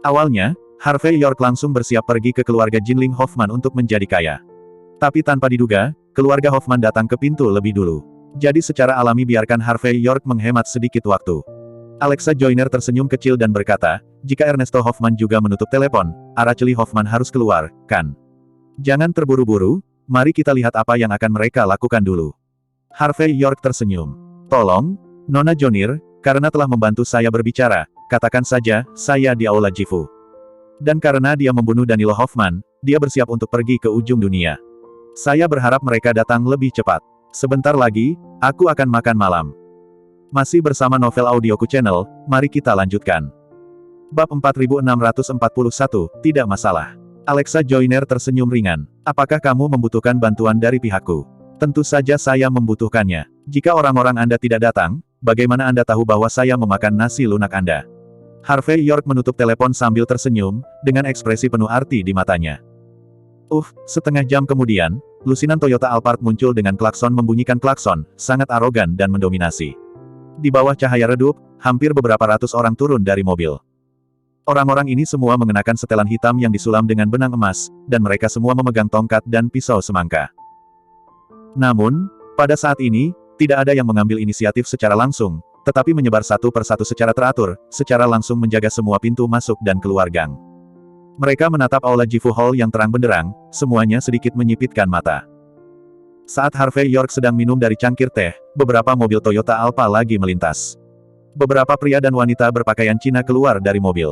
Awalnya, Harvey York langsung bersiap pergi ke keluarga Jinling Hoffman untuk menjadi kaya. Tapi tanpa diduga, keluarga Hoffman datang ke pintu lebih dulu. Jadi secara alami biarkan Harvey York menghemat sedikit waktu. Alexa Joyner tersenyum kecil dan berkata, jika Ernesto Hoffman juga menutup telepon, Araceli Hoffman harus keluar, kan? Jangan terburu-buru, mari kita lihat apa yang akan mereka lakukan dulu. Harvey York tersenyum. Tolong, Nona Jonir, karena telah membantu saya berbicara, katakan saja, saya di Aula Jifu. Dan karena dia membunuh Danilo Hoffman, dia bersiap untuk pergi ke ujung dunia. Saya berharap mereka datang lebih cepat. Sebentar lagi, aku akan makan malam. Masih bersama Novel Audioku Channel, mari kita lanjutkan. Bab 4641, tidak masalah. Alexa Joyner tersenyum ringan. Apakah kamu membutuhkan bantuan dari pihakku? Tentu saja saya membutuhkannya. Jika orang-orang Anda tidak datang, bagaimana Anda tahu bahwa saya memakan nasi lunak Anda? Harvey York menutup telepon sambil tersenyum, dengan ekspresi penuh arti di matanya. Setengah jam kemudian, lusinan Toyota Alphard muncul dengan klakson membunyikan klakson, sangat arogan dan mendominasi. Di bawah cahaya redup, hampir beberapa ratus orang turun dari mobil. Orang-orang ini semua mengenakan setelan hitam yang disulam dengan benang emas, dan mereka semua memegang tongkat dan pisau semangka. Namun, pada saat ini, tidak ada yang mengambil inisiatif secara langsung, tetapi menyebar satu persatu secara teratur, secara langsung menjaga semua pintu masuk dan keluar gang. Mereka menatap Aula Jifu Hall yang terang benderang, semuanya sedikit menyipitkan mata. Saat Harvey York sedang minum dari cangkir teh, beberapa mobil Toyota Alphard lagi melintas. Beberapa pria dan wanita berpakaian Cina keluar dari mobil.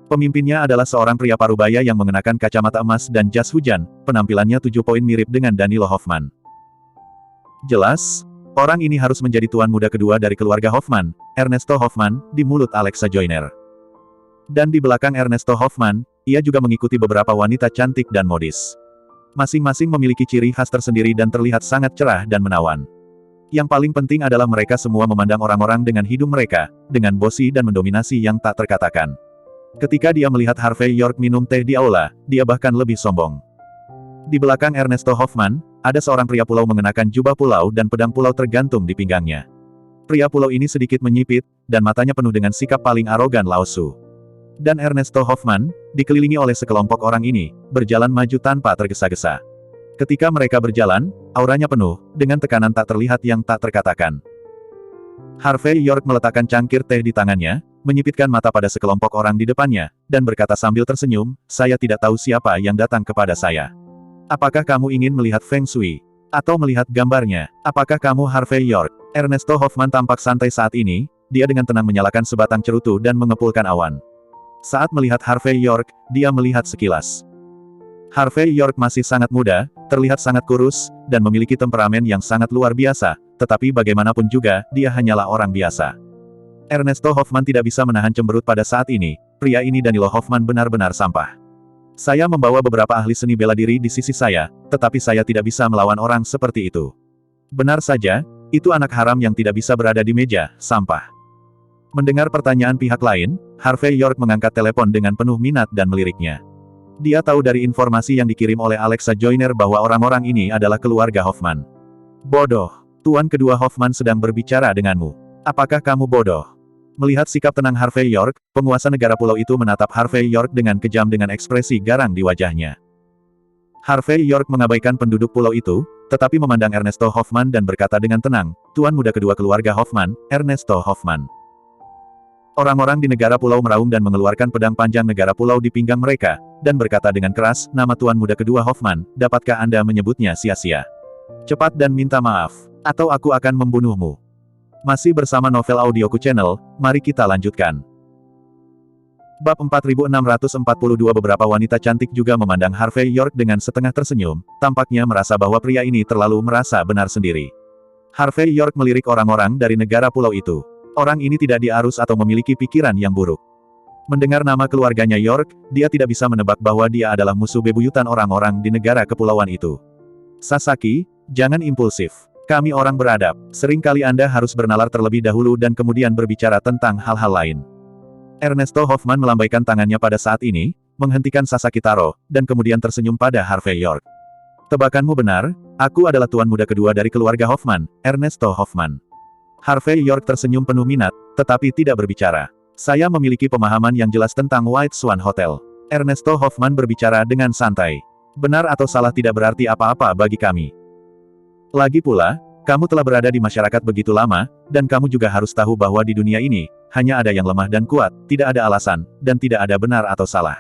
Pemimpinnya adalah seorang pria parubaya yang mengenakan kacamata emas dan jas hujan, penampilannya 7 poin mirip dengan Danilo Hoffman. Jelas, orang ini harus menjadi tuan muda kedua dari keluarga Hoffman, Ernesto Hoffman, di mulut Alexa Joyner. Dan di belakang Ernesto Hoffman, ia juga mengikuti beberapa wanita cantik dan modis. Masing-masing memiliki ciri khas tersendiri dan terlihat sangat cerah dan menawan. Yang paling penting adalah mereka semua memandang orang-orang dengan hidung mereka, dengan bosi dan mendominasi yang tak terkatakan. Ketika dia melihat Harvey York minum teh di aula, dia bahkan lebih sombong. Di belakang Ernesto Hoffman, ada seorang pria pulau mengenakan jubah pulau dan pedang pulau tergantung di pinggangnya. Pria pulau ini sedikit menyipit, dan matanya penuh dengan sikap paling arogan Lao Su. Dan Ernesto Hoffman, dikelilingi oleh sekelompok orang ini, berjalan maju tanpa tergesa-gesa. Ketika mereka berjalan, auranya penuh, dengan tekanan tak terlihat yang tak terkatakan. Harvey York meletakkan cangkir teh di tangannya, menyipitkan mata pada sekelompok orang di depannya, dan berkata sambil tersenyum, saya tidak tahu siapa yang datang kepada saya. Apakah kamu ingin melihat Feng Shui? Atau melihat gambarnya? Apakah kamu Harvey York? Ernesto Hoffman tampak santai saat ini, dia dengan tenang menyalakan sebatang cerutu dan mengepulkan awan. Saat melihat Harvey York, dia melihat sekilas. Harvey York masih sangat muda, terlihat sangat kurus, dan memiliki temperamen yang sangat luar biasa, tetapi bagaimanapun juga, dia hanyalah orang biasa. Ernesto Hoffman tidak bisa menahan cemberut pada saat ini, pria ini Danilo Hoffman benar-benar sampah. Saya membawa beberapa ahli seni bela diri di sisi saya, tetapi saya tidak bisa melawan orang seperti itu. Benar saja, itu anak haram yang tidak bisa berada di meja, sampah. Mendengar pertanyaan pihak lain, Harvey York mengangkat telepon dengan penuh minat dan meliriknya. Dia tahu dari informasi yang dikirim oleh Alexa Joyner bahwa orang-orang ini adalah keluarga Hoffman. Bodoh. Tuan kedua Hoffman sedang berbicara denganmu. Apakah kamu bodoh? Melihat sikap tenang Harvey York, penguasa negara pulau itu menatap Harvey York dengan kejam dengan ekspresi garang di wajahnya. Harvey York mengabaikan penduduk pulau itu, tetapi memandang Ernesto Hoffman dan berkata dengan tenang, Tuan muda kedua keluarga Hoffman, Ernesto Hoffman. Orang-orang di negara pulau meraung dan mengeluarkan pedang panjang negara pulau di pinggang mereka, dan berkata dengan keras, nama Tuan muda kedua Hoffman, dapatkah Anda menyebutnya sia-sia? Cepat dan minta maaf, atau aku akan membunuhmu. Masih bersama Novel Audioku Channel, mari kita lanjutkan. Bab 4642 beberapa wanita cantik juga memandang Harvey York dengan setengah tersenyum, tampaknya merasa bahwa pria ini terlalu merasa benar sendiri. Harvey York melirik orang-orang dari negara pulau itu. Orang ini tidak diarus atau memiliki pikiran yang buruk. Mendengar nama keluarganya York, dia tidak bisa menebak bahwa dia adalah musuh bebuyutan orang-orang di negara kepulauan itu. Sasaki, jangan impulsif. Kami orang beradab. Seringkali Anda harus bernalar terlebih dahulu dan kemudian berbicara tentang hal-hal lain. Ernesto Hoffman melambaikan tangannya pada saat ini, menghentikan Sasaki Taro, dan kemudian tersenyum pada Harvey York. Tebakanmu benar, aku adalah tuan muda kedua dari keluarga Hoffman, Ernesto Hoffman. Harvey York tersenyum penuh minat, tetapi tidak berbicara. Saya memiliki pemahaman yang jelas tentang White Swan Hotel. Ernesto Hoffman berbicara dengan santai. Benar atau salah tidak berarti apa-apa bagi kami. Lagi pula, kamu telah berada di masyarakat begitu lama, dan kamu juga harus tahu bahwa di dunia ini, hanya ada yang lemah dan kuat, tidak ada alasan, dan tidak ada benar atau salah.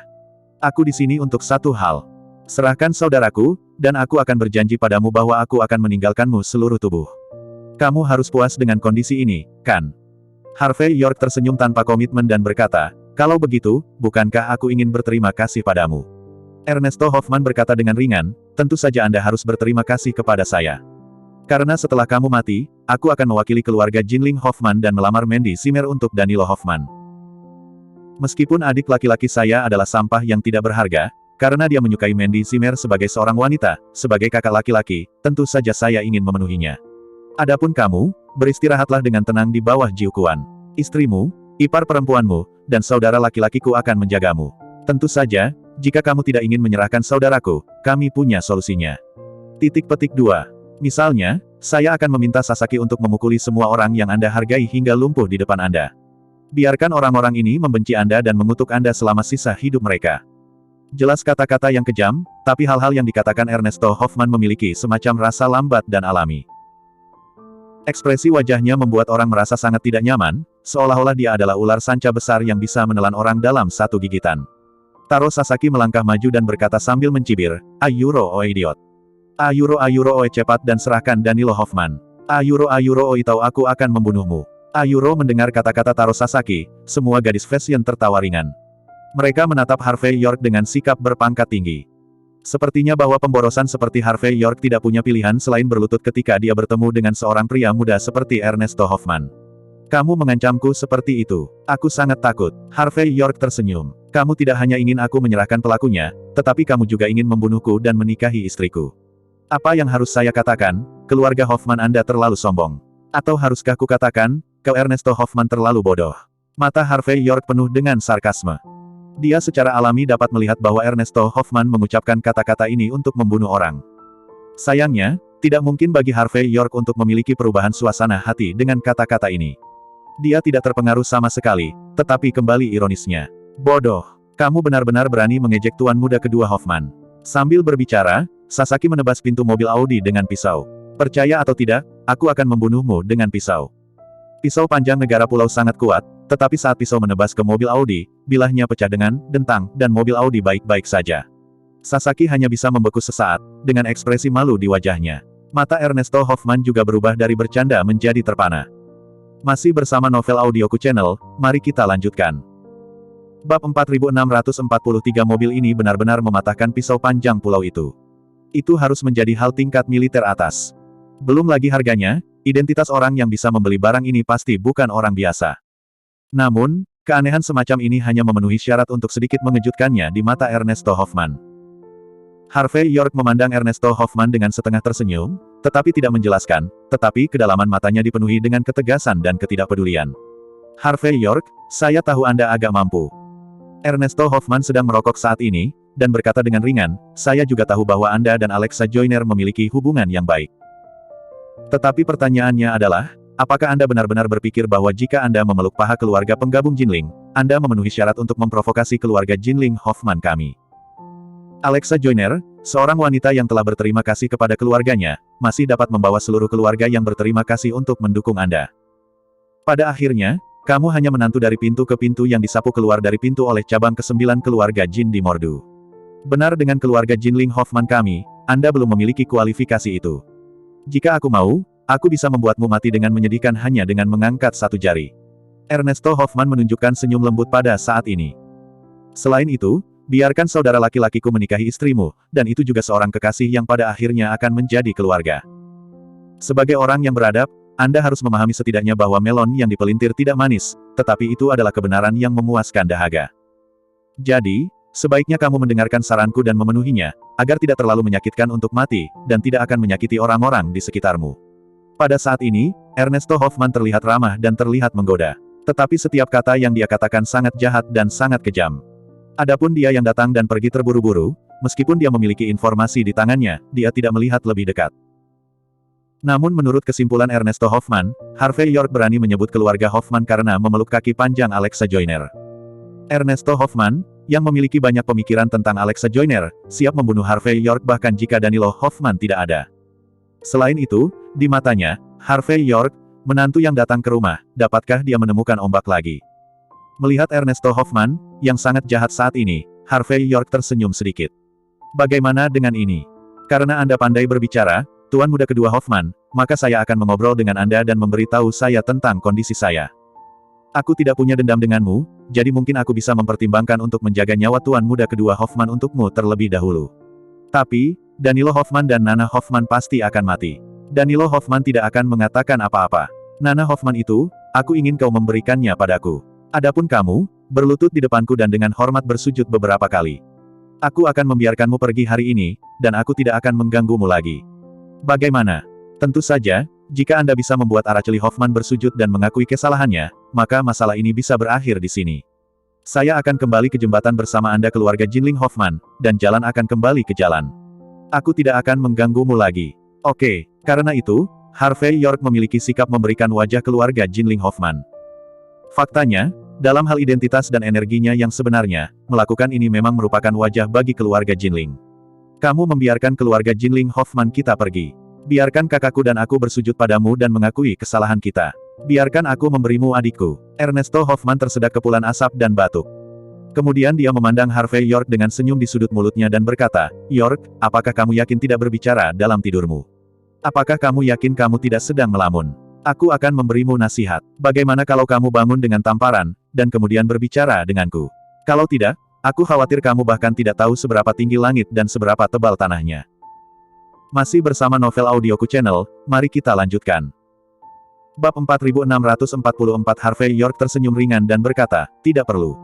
Aku di sini untuk satu hal. Serahkan saudaraku, dan aku akan berjanji padamu bahwa aku akan meninggalkanmu seluruh tubuh. Kamu harus puas dengan kondisi ini, kan? Harvey York tersenyum tanpa komitmen dan berkata, kalau begitu, bukankah aku ingin berterima kasih padamu? Ernesto Hoffman berkata dengan ringan, tentu saja Anda harus berterima kasih kepada saya. Karena setelah kamu mati, aku akan mewakili keluarga Jinling Hoffman dan melamar Mandy Zimmer untuk Danilo Hoffman. Meskipun adik laki-laki saya adalah sampah yang tidak berharga, karena dia menyukai Mandy Zimmer sebagai seorang wanita, sebagai kakak laki-laki, tentu saja saya ingin memenuhinya. Adapun kamu, beristirahatlah dengan tenang di bawah Jiu Quan. Istrimu, ipar perempuanmu, dan saudara laki-lakiku akan menjagamu. Tentu saja, jika kamu tidak ingin menyerahkan saudaraku, kami punya solusinya. Titik petik 2. Misalnya, saya akan meminta Sasaki untuk memukuli semua orang yang Anda hargai hingga lumpuh di depan Anda. Biarkan orang-orang ini membenci Anda dan mengutuk Anda selama sisa hidup mereka. Jelas kata-kata yang kejam, tapi hal-hal yang dikatakan Ernesto Hoffman memiliki semacam rasa lambat dan alami. Ekspresi wajahnya membuat orang merasa sangat tidak nyaman, seolah-olah dia adalah ular sanca besar yang bisa menelan orang dalam satu gigitan. Taro Sasaki melangkah maju dan berkata sambil mencibir, Ayuro o idiot. Ayuro o cepat dan serahkan Danilo Hoffman. Ayuro o tahu aku akan membunuhmu. Ayuro mendengar kata-kata Taro Sasaki, semua gadis fashion tertawa ringan. Mereka menatap Harvey York dengan sikap berpangkat tinggi. Sepertinya bahwa pemborosan seperti Harvey York tidak punya pilihan selain berlutut ketika dia bertemu dengan seorang pria muda seperti Ernesto Hoffman. Kamu mengancamku seperti itu. Aku sangat takut. Harvey York tersenyum. Kamu tidak hanya ingin aku menyerahkan pelakunya, tetapi kamu juga ingin membunuhku dan menikahi istriku. Apa yang harus saya katakan? Keluarga Hoffman Anda terlalu sombong. Atau haruskah kukatakan, kau Ernesto Hoffman terlalu bodoh? Mata Harvey York penuh dengan sarkasme. Dia secara alami dapat melihat bahwa Ernesto Hoffman mengucapkan kata-kata ini untuk membunuh orang. Sayangnya, tidak mungkin bagi Harvey York untuk memiliki perubahan suasana hati dengan kata-kata ini. Dia tidak terpengaruh sama sekali, tetapi kembali ironisnya. Bodoh. Kamu benar-benar berani mengejek tuan muda kedua Hoffman. Sambil berbicara, Sasaki menebas pintu mobil Audi dengan pisau. Percaya atau tidak, aku akan membunuhmu dengan pisau. Pisau panjang negara pulau sangat kuat, tetapi saat pisau menebas ke mobil Audi, bilahnya pecah dengan dentang, dan mobil Audi baik-baik saja. Sasaki hanya bisa membeku sesaat, dengan ekspresi malu di wajahnya. Mata Ernesto Hoffman juga berubah dari bercanda menjadi terpana. Masih bersama Novel Audioku Channel, mari kita lanjutkan. Bab 4643 mobil ini benar-benar mematahkan pisau panjang pulau itu. Itu harus menjadi hal tingkat militer atas. Belum lagi harganya, identitas orang yang bisa membeli barang ini pasti bukan orang biasa. Namun, keanehan semacam ini hanya memenuhi syarat untuk sedikit mengejutkannya di mata Ernesto Hoffman. Harvey York memandang Ernesto Hoffman dengan setengah tersenyum, tetapi tidak menjelaskan, tetapi kedalaman matanya dipenuhi dengan ketegasan dan ketidakpedulian. Harvey York, saya tahu Anda agak mampu. Ernesto Hoffman sedang merokok saat ini, dan berkata dengan ringan, saya juga tahu bahwa Anda dan Alexa Joyner memiliki hubungan yang baik. Tetapi pertanyaannya adalah, apakah Anda benar-benar berpikir bahwa jika Anda memeluk paha keluarga penggabung Jinling, Anda memenuhi syarat untuk memprovokasi keluarga Jinling Hoffman kami? Alexa Joyner, seorang wanita yang telah berterima kasih kepada keluarganya, masih dapat membawa seluruh keluarga yang berterima kasih untuk mendukung Anda. Pada akhirnya, kamu hanya menantu dari pintu ke pintu yang disapu keluar dari pintu oleh cabang ke-9 keluarga Jin di Mordu. Benar dengan keluarga Jinling Hoffman kami, Anda belum memiliki kualifikasi itu. Jika aku mau, aku bisa membuatmu mati dengan menyedihkan hanya dengan mengangkat satu jari. Ernesto Hoffman menunjukkan senyum lembut pada saat ini. Selain itu, biarkan saudara laki-lakiku menikahi istrimu, dan itu juga seorang kekasih yang pada akhirnya akan menjadi keluarga. Sebagai orang yang beradab, Anda harus memahami setidaknya bahwa melon yang dipelintir tidak manis, tetapi itu adalah kebenaran yang memuaskan dahaga. Jadi, sebaiknya kamu mendengarkan saranku dan memenuhinya, agar tidak terlalu menyakitkan untuk mati, dan tidak akan menyakiti orang-orang di sekitarmu. Pada saat ini, Ernesto Hoffman terlihat ramah dan terlihat menggoda. Tetapi setiap kata yang dia katakan sangat jahat dan sangat kejam. Adapun dia yang datang dan pergi terburu-buru, meskipun dia memiliki informasi di tangannya, dia tidak melihat lebih dekat. Namun menurut kesimpulan Ernesto Hoffman, Harvey York berani menyebut keluarga Hoffman karena memeluk kaki panjang Alexa Joyner. Ernesto Hoffman, yang memiliki banyak pemikiran tentang Alexa Joyner, siap membunuh Harvey York bahkan jika Danilo Hoffman tidak ada. Selain itu, di matanya, Harvey York, menantu yang datang ke rumah, dapatkah dia menemukan ombak lagi? Melihat Ernesto Hoffman, yang sangat jahat saat ini, Harvey York tersenyum sedikit. Bagaimana dengan ini? Karena Anda pandai berbicara, Tuan Muda Kedua Hoffman, maka saya akan mengobrol dengan Anda dan memberitahu saya tentang kondisi saya. Aku tidak punya dendam denganmu, jadi mungkin aku bisa mempertimbangkan untuk menjaga nyawa Tuan Muda Kedua Hoffman untukmu terlebih dahulu. Tapi, Danilo Hoffman dan Nana Hoffman pasti akan mati. Danilo Hoffman tidak akan mengatakan apa-apa. Nana Hoffman itu, aku ingin kau memberikannya padaku. Adapun kamu, berlutut di depanku dan dengan hormat bersujud beberapa kali. Aku akan membiarkanmu pergi hari ini, dan aku tidak akan mengganggumu lagi. Bagaimana? Tentu saja, jika Anda bisa membuat Araceli Hoffman bersujud dan mengakui kesalahannya, maka masalah ini bisa berakhir di sini. Saya akan kembali ke jembatan bersama Anda keluarga Jinling Hoffman, dan jalan akan kembali ke jalan. Aku tidak akan mengganggumu lagi. Oke, karena itu, Harvey York memiliki sikap memberikan wajah keluarga Jinling Hoffman. Faktanya, dalam hal identitas dan energinya yang sebenarnya, melakukan ini memang merupakan wajah bagi keluarga Jinling. Kamu membiarkan keluarga Jinling Hoffman kita pergi. Biarkan kakakku dan aku bersujud padamu dan mengakui kesalahan kita. Biarkan aku memberimu adikku. Ernesto Hoffman tersedak kepulan asap dan batuk. Kemudian dia memandang Harvey York dengan senyum di sudut mulutnya dan berkata, York, apakah kamu yakin tidak berbicara dalam tidurmu? Apakah kamu yakin kamu tidak sedang melamun? Aku akan memberimu nasihat. Bagaimana kalau kamu bangun dengan tamparan, dan kemudian berbicara denganku? Kalau tidak, aku khawatir kamu bahkan tidak tahu seberapa tinggi langit dan seberapa tebal tanahnya. Masih bersama Novel Audioku Channel, mari kita lanjutkan. Bab 4644 Harvey York tersenyum ringan dan berkata, tidak perlu.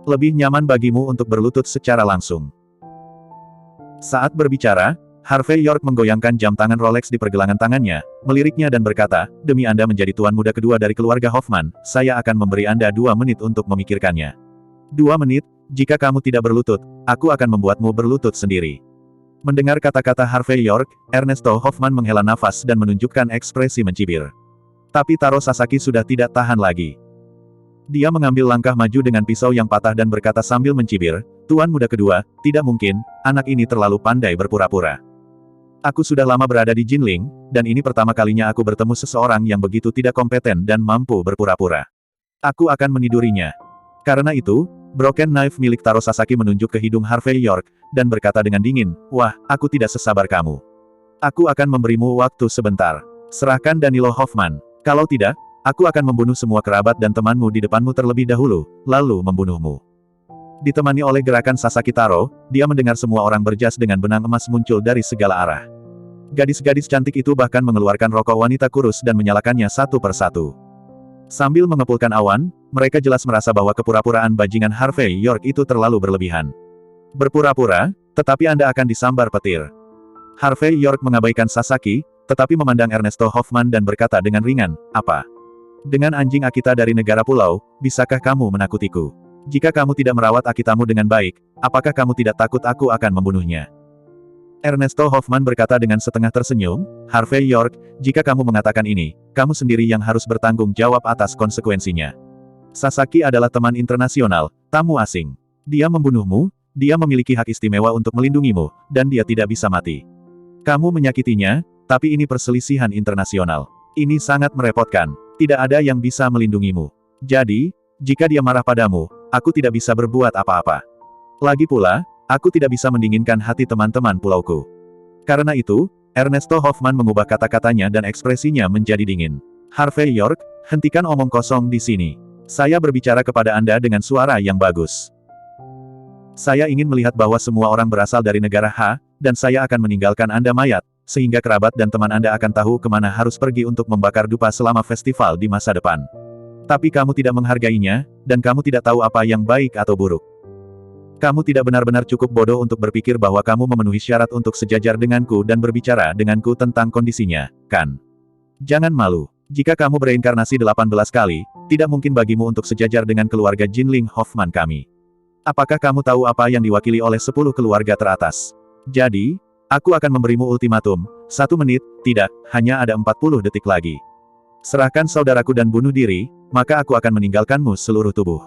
Lebih nyaman bagimu untuk berlutut secara langsung. Saat berbicara, Harvey York menggoyangkan jam tangan Rolex di pergelangan tangannya, meliriknya dan berkata, demi Anda menjadi tuan muda kedua dari keluarga Hoffman, saya akan memberi Anda 2 menit untuk memikirkannya. 2 menit, jika kamu tidak berlutut, aku akan membuatmu berlutut sendiri. Mendengar kata-kata Harvey York, Ernesto Hoffman menghela nafas dan menunjukkan ekspresi mencibir. Tapi Taro Sasaki sudah tidak tahan lagi. Dia mengambil langkah maju dengan pisau yang patah dan berkata sambil mencibir, Tuan Muda Kedua, tidak mungkin, anak ini terlalu pandai berpura-pura. Aku sudah lama berada di Jinling, dan ini pertama kalinya aku bertemu seseorang yang begitu tidak kompeten dan mampu berpura-pura. Aku akan menidurinya. Karena itu, Broken Knife milik Taro Sasaki menunjuk ke hidung Harvey York, dan berkata dengan dingin, wah, aku tidak sesabar kamu. Aku akan memberimu waktu sebentar. Serahkan Danilo Hoffman. Kalau tidak, aku akan membunuh semua kerabat dan temanmu di depanmu terlebih dahulu, lalu membunuhmu. Ditemani oleh gerakan Sasaki Taro, dia mendengar semua orang berjas dengan benang emas muncul dari segala arah. Gadis-gadis cantik itu bahkan mengeluarkan rokok wanita kurus dan menyalakannya satu persatu. Sambil mengepulkan awan, mereka jelas merasa bahwa kepura-puraan bajingan Harvey York itu terlalu berlebihan. Berpura-pura, tetapi Anda akan disambar petir. Harvey York mengabaikan Sasaki, tetapi memandang Ernesto Hoffman dan berkata dengan ringan, apa? Dengan anjing Akita dari negara pulau, bisakah kamu menakutiku? Jika kamu tidak merawat Akitamu dengan baik, apakah kamu tidak takut aku akan membunuhnya? Ernesto Hoffman berkata dengan setengah tersenyum, Harvey York, jika kamu mengatakan ini, kamu sendiri yang harus bertanggung jawab atas konsekuensinya. Sasaki adalah teman internasional, tamu asing. Dia membunuhmu, dia memiliki hak istimewa untuk melindungimu, dan dia tidak bisa mati. Kamu menyakitinya, tapi ini perselisihan internasional. Ini sangat merepotkan. Tidak ada yang bisa melindungimu. Jadi, jika dia marah padamu, aku tidak bisa berbuat apa-apa. Lagi pula, aku tidak bisa mendinginkan hati teman-teman pulauku. Karena itu, Ernesto Hoffman mengubah kata-katanya dan ekspresinya menjadi dingin. Harvey York, hentikan omong kosong di sini. Saya berbicara kepada Anda dengan suara yang bagus. Saya ingin melihat bahwa semua orang berasal dari negara H, dan saya akan meninggalkan Anda mayat, sehingga kerabat dan teman Anda akan tahu kemana harus pergi untuk membakar dupa selama festival di masa depan. Tapi kamu tidak menghargainya, dan kamu tidak tahu apa yang baik atau buruk. Kamu tidak benar-benar cukup bodoh untuk berpikir bahwa kamu memenuhi syarat untuk sejajar denganku dan berbicara denganku tentang kondisinya, kan? Jangan malu. Jika kamu bereinkarnasi 18 kali, tidak mungkin bagimu untuk sejajar dengan keluarga Jinling Hoffman kami. Apakah kamu tahu apa yang diwakili oleh 10 keluarga teratas? Jadi, aku akan memberimu ultimatum, 1 menit, tidak, hanya ada 40 detik lagi. Serahkan saudaraku dan bunuh diri, maka aku akan meninggalkanmu seluruh tubuh.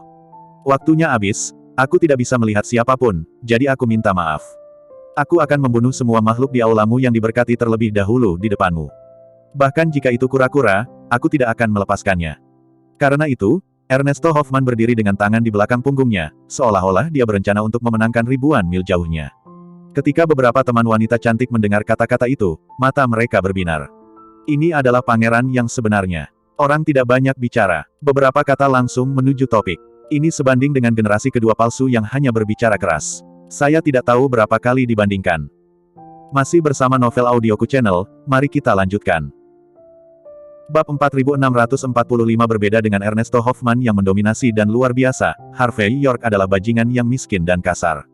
Waktunya habis, aku tidak bisa melihat siapapun, jadi aku minta maaf. Aku akan membunuh semua makhluk di aulamu yang diberkati terlebih dahulu di depanmu. Bahkan jika itu kura-kura, aku tidak akan melepaskannya. Karena itu, Ernesto Hoffman berdiri dengan tangan di belakang punggungnya, seolah-olah dia berencana untuk memenangkan ribuan mil jauhnya. Ketika beberapa teman wanita cantik mendengar kata-kata itu, mata mereka berbinar. Ini adalah pangeran yang sebenarnya. Orang tidak banyak bicara. Beberapa kata langsung menuju topik. Ini sebanding dengan generasi kedua palsu yang hanya berbicara keras. Saya tidak tahu berapa kali dibandingkan. Masih bersama Novel Audioku Channel, mari kita lanjutkan. Bab 4645 berbeda dengan Ernesto Hoffman yang mendominasi dan luar biasa, Harvey York adalah bajingan yang miskin dan kasar.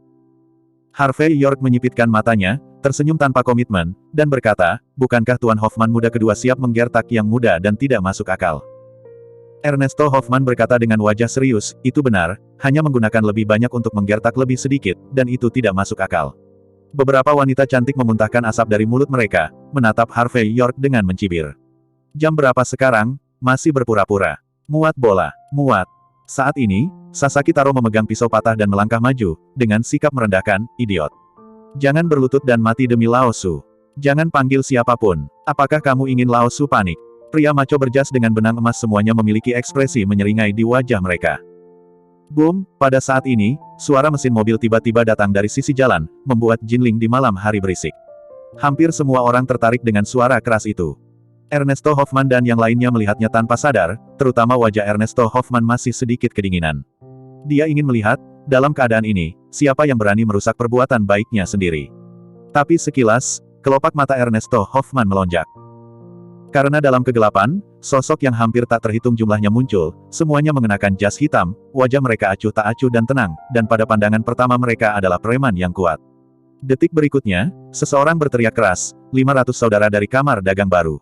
Harvey York menyipitkan matanya, tersenyum tanpa komitmen, dan berkata, bukankah Tuan Hoffman muda kedua siap menggertak yang muda dan tidak masuk akal? Ernesto Hoffman berkata dengan wajah serius, itu benar, hanya menggunakan lebih banyak untuk menggertak lebih sedikit, dan itu tidak masuk akal. Beberapa wanita cantik memuntahkan asap dari mulut mereka, menatap Harvey York dengan mencibir. Jam berapa sekarang? Masih berpura-pura. Muat bola, muat. Saat ini, Sasaki Taro memegang pisau patah dan melangkah maju, dengan sikap merendahkan, idiot. Jangan berlutut dan mati demi Lao Su. Jangan panggil siapapun. Apakah kamu ingin Lao Su panik? Pria maco berjas dengan benang emas semuanya memiliki ekspresi menyeringai di wajah mereka. Boom, pada saat ini, suara mesin mobil tiba-tiba datang dari sisi jalan, membuat Jinling di malam hari berisik. Hampir semua orang tertarik dengan suara keras itu. Ernesto Hoffman dan yang lainnya melihatnya tanpa sadar, terutama wajah Ernesto Hoffman masih sedikit kedinginan. Dia ingin melihat, dalam keadaan ini, siapa yang berani merusak perbuatan baiknya sendiri. Tapi sekilas, kelopak mata Ernesto Hoffman melonjak. Karena dalam kegelapan, sosok yang hampir tak terhitung jumlahnya muncul, semuanya mengenakan jas hitam, wajah mereka acuh tak acuh dan tenang, dan pada pandangan pertama mereka adalah preman yang kuat. Detik berikutnya, seseorang berteriak keras, 500 saudara dari kamar dagang baru.